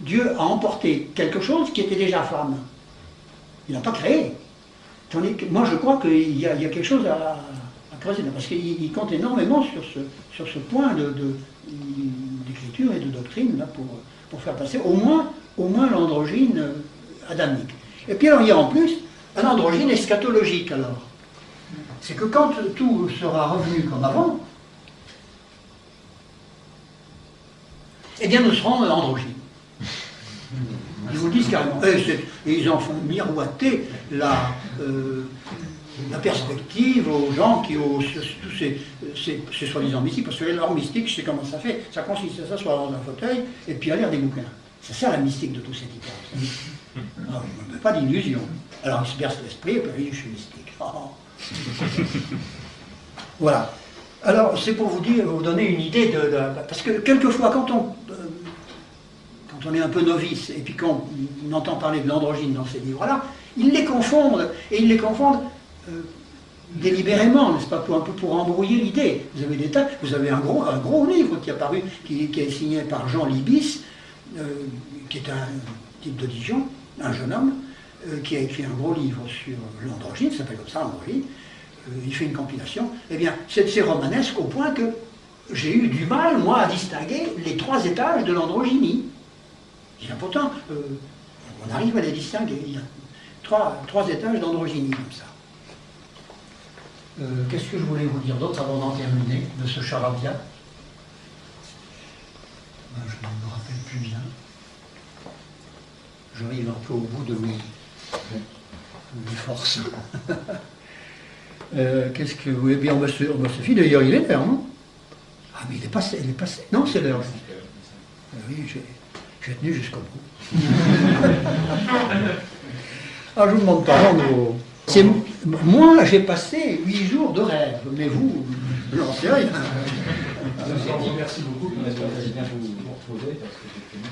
Dieu a emporté quelque chose qui était déjà femme. Il n'a pas créé. Tandis que moi, je crois qu'il y a quelque chose à creuser là, parce qu'il compte énormément sur ce point d'écriture et de doctrine là, pour faire passer au moins l'androgyne adamique. Et puis alors, il y a en plus un androgyne eschatologique alors. C'est que quand tout sera revenu comme avant, eh bien nous serons androgynes. Ils vous disent carrément. Et ils en font miroiter la perspective aux gens qui ont tous ces soi-disant mystiques, parce que leur mystique, je sais comment ça fait, ça consiste à s'asseoir dans un fauteuil et puis à lire des bouquins. C'est ça la mystique de tous ces types. Pas d'illusion. Alors ils se bercent l'esprit et puis ils disent je suis mystique. Oh. Voilà. Alors c'est pour vous donner une idée parce que quelquefois quand on est un peu novice et puis qu'on entend parler de l'androgyne dans ces livres-là, ils les confondent, et ils les confondent délibérément, n'est-ce pas, un peu pour embrouiller l'idée. Vous avez un gros livre qui est apparu, qui est signé par Jean Libis, qui est un type de Dijon, un jeune homme, qui a écrit un gros livre sur l'androgyne, ça s'appelle comme ça, l'androgyne. Il fait une compilation. Eh bien, c'est romanesque au point que j'ai eu du mal, moi, à distinguer les 3 étages de l'androgynie. Pourtant, on arrive à les distinguer. Il y a 3 étages d'androgynie comme ça. Qu'est-ce que je voulais vous dire d'autre avant d'en terminer de ce charabia? Je ne me rappelle plus bien. J'arrive un peu au bout de mes forces. Qu'est-ce que vous voulez bien? On me suffit, d'ailleurs il est l'heure, non? Ah mais il est passé. Non, c'est l'heure. Oui, j'ai tenu jusqu'au bout. Ah, je ne vous demande pas, non, moi, j'ai passé 8 jours de rêve, mais vous, j'en sais rien. Merci beaucoup, vous allez bien vous reposer, parce que j'ai fini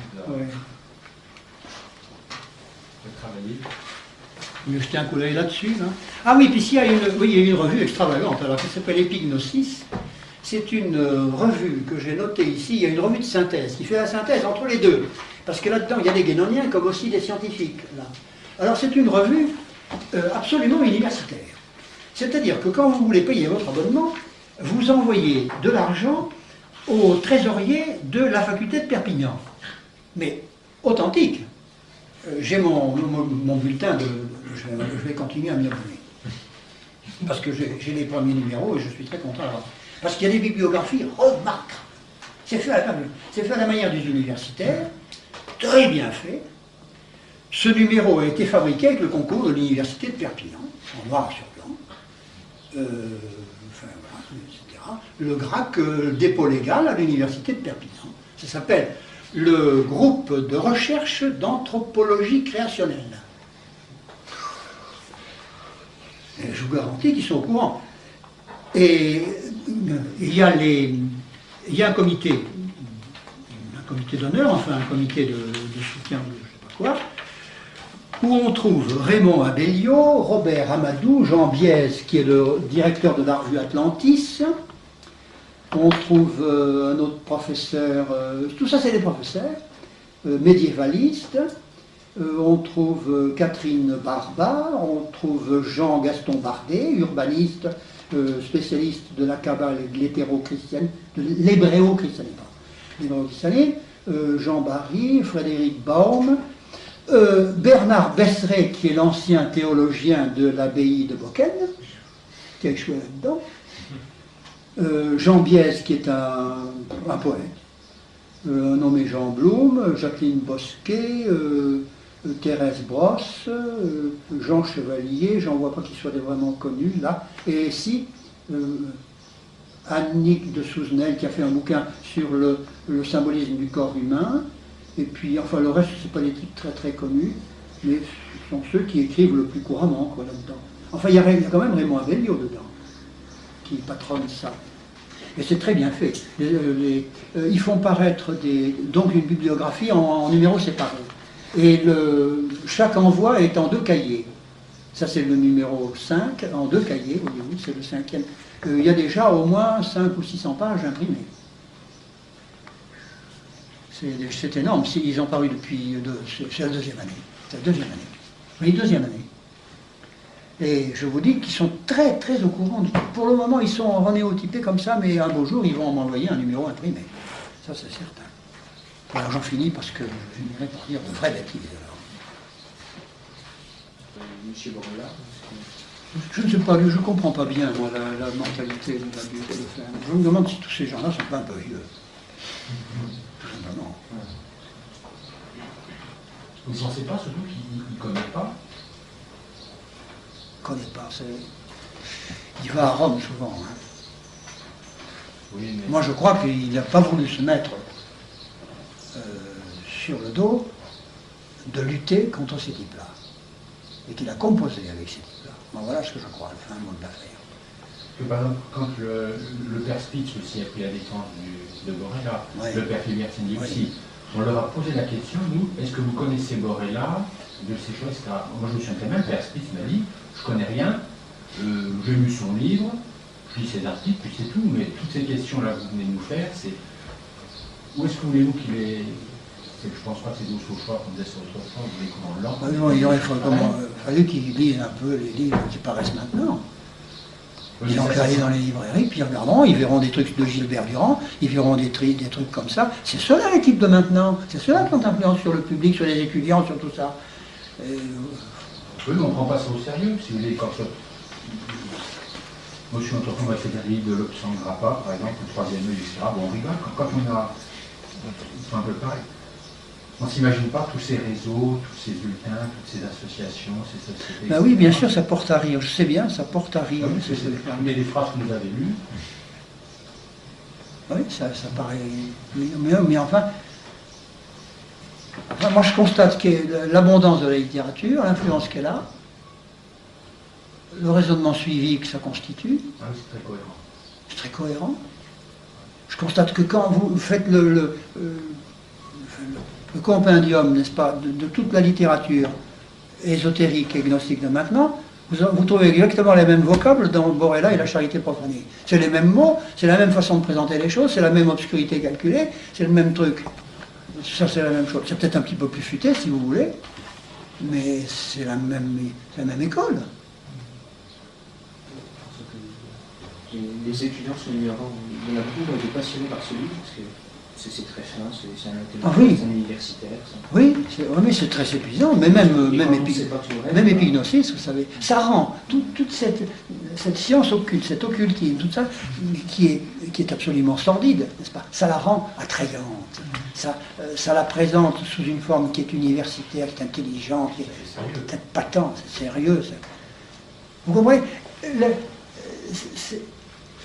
de travailler. Vous voulez jeter un coup d'œil là-dessus, là? Ah oui, puis il y a une revue extravagante, alors qui s'appelle Epignosis. C'est une revue que j'ai notée ici, il y a une revue de synthèse, qui fait la synthèse entre les deux. Parce que là-dedans, il y a des guénoniens comme aussi des scientifiques. Là. Alors c'est une revue absolument universitaire. C'est-à-dire que quand vous voulez payer votre abonnement, vous envoyez de l'argent au trésorier de la faculté de Perpignan. Mais authentique. J'ai mon bulletin, je vais continuer à m'y abonner. Parce que j'ai les premiers numéros et je suis très content d'avoir. Parce qu'il y a des bibliographies remarquables. C'est fait à la manière des universitaires, très bien fait. Ce numéro a été fabriqué avec le concours de l'université de Perpignan, en noir sur blanc. Enfin, voilà, etc. Le GRAC, dépôt légal à l'université de Perpignan. Ça s'appelle le groupe de recherche d'anthropologie créationnelle. Et je vous garantis qu'ils sont au courant. Et il y a un comité d'honneur, enfin un comité de soutien, je ne sais pas quoi, où on trouve Raymond Abellio, Robert Amadou, Jean Biez, qui est le directeur de la revue Atlantis. On trouve un autre professeur, tout ça c'est des professeurs, médiévalistes. On trouve Catherine Barba, on trouve Jean-Gaston Bardet, urbaniste, spécialiste de la Kabbale et de l'hétéro-christianisme, de l'hébréo-christianisme. Jean Barry, Frédéric Baum, Bernard Besseret, qui est l'ancien théologien de l'abbaye de Bocken, qui a échoué là-dedans, Jean Biez, qui est un poète, nommé Jean Blum, Jacqueline Bosquet, Thérèse Brosse, Jean Chevalier, j'en vois pas qu'ils soient vraiment connus là, et si Annick de Souzenel qui a fait un bouquin sur le symbolisme du corps humain, et puis enfin le reste c'est pas des types très très connus, mais ce sont ceux qui écrivent le plus couramment quoi là-dedans. Enfin il y a quand même Raymond Abellio dedans. qui patronne ça. Et c'est très bien fait. Ils font paraître donc une bibliographie en numéros séparés. Et chaque envoi est en 2 cahiers. Ça, c'est le numéro 5, en 2 cahiers, voyez-vous, c'est le 5e. Il y a déjà au moins 500 ou 600 pages imprimées. C'est énorme. Ils ont paru depuis... C'est la 2e année. C'est la 2e année. Oui, 2e année. Et je vous dis qu'ils sont très, très au courant. Pour le moment, ils sont renéotypés comme ça, mais un beau jour, ils vont m'envoyer un numéro imprimé. Ça, c'est certain. Alors, j'en finis parce que je finirai par dire de vraies bêtises, alors. Monsieur Borrella. Je ne sais pas, je ne comprends pas bien, moi, la mentalité de l'adulte de faire. Je me demande si tous ces gens-là ne sont pas un peu vieux. Tout simplement. Vous ne pensez pas, surtout qu'il ne connaît pas? Il ne connaît pas. Il va à Rome souvent. Hein. Oui, mais... Moi, je crois qu'il n'a pas voulu se mettre sur le dos de lutter contre ces types-là. Et qu'il a composé avec ces types-là. Bon, voilà ce que je crois, le fin mot de l'affaire. Par exemple, quand le père Spitz aussi a pris la défense de Borrella, ouais. Le père Filibertini aussi, on leur a posé la question, nous, est-ce que vous connaissez Borrella, de ces choses, etc. Moi, je me souviens même, père Spitz m'a dit, je connais rien, j'ai lu son livre, je lis ses articles, puis c'est tout, mais toutes ces questions-là que vous venez de nous faire, c'est où est-ce que voulez-vous qu'il est... Je pense pas que c'est au choix qu'on disait sur votre choix, vous voulez comment l'ordre. Non, il aurait fallu qu'ils lisent un peu les livres qui paraissent maintenant. Ils ont qu'à aller dans les librairies, puis ils regarderont, ils verront des trucs de Gilbert Durand, ils verront des trucs comme ça. C'est ceux-là les types de maintenant, c'est ceux-là qui ont influence sur le public, sur les étudiants, sur tout ça. Oui, mais on ne prend pas ça au sérieux, si vous voulez. Quand moi, je suis entrepris, on va faire des livres de Lobsang Grappa, par exemple, le 3e œil, etc. Bon, on rigole, quand on a... C'est un peu pareil. On ne s'imagine pas tous ces réseaux, tous ces bulletins, toutes ces associations, ces sociétés. Ben oui, bien sûr, ça porte à rire. Je sais bien, ça porte à rire. Mais les phrases que vous avez lues. Oui, ça paraît. Mais enfin, moi je constate que l'abondance de la littérature, l'influence qu'elle a, le raisonnement suivi que ça constitue. Ah oui, c'est très cohérent. C'est très cohérent. Je constate que quand vous faites le compendium, n'est-ce pas, de toute la littérature ésotérique et gnostique de maintenant, vous trouvez exactement les mêmes vocables dans Borrella et la charité profanée. C'est les mêmes mots, c'est la même façon de présenter les choses, c'est la même obscurité calculée, c'est le même truc. Ça, c'est la même chose. C'est peut-être un petit peu plus futé, si vous voulez, mais c'est la même école. Les étudiants sont ignorants. Il y en a beaucoup qui ont été passionnés par ce livre, parce que c'est très fin, c'est un universitaire. Oui, mais c'est très épuisant, mais même épignosis, vous savez, ça rend toute cette science occulte, cet occultisme, tout ça, qui est absolument sordide, n'est-ce pas? Ça la rend attrayante, ça la présente sous une forme qui est universitaire, qui est intelligente, qui est impatente, c'est sérieux. Vous comprenez?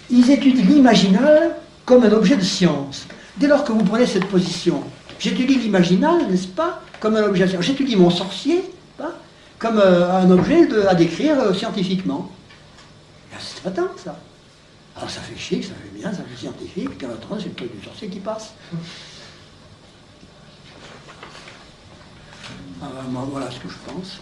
Ils étudient l'imaginal comme un objet de science. Dès lors que vous prenez cette position, j'étudie l'imaginal, n'est-ce pas, comme un objet de science. J'étudie mon sorcier, pas, comme un objet à décrire scientifiquement. C'est pas tant, ça. Alors ça fait chic, ça fait bien, ça fait scientifique, puis en attendant, c'est le truc du sorcier qui passe. Voilà ce que je pense.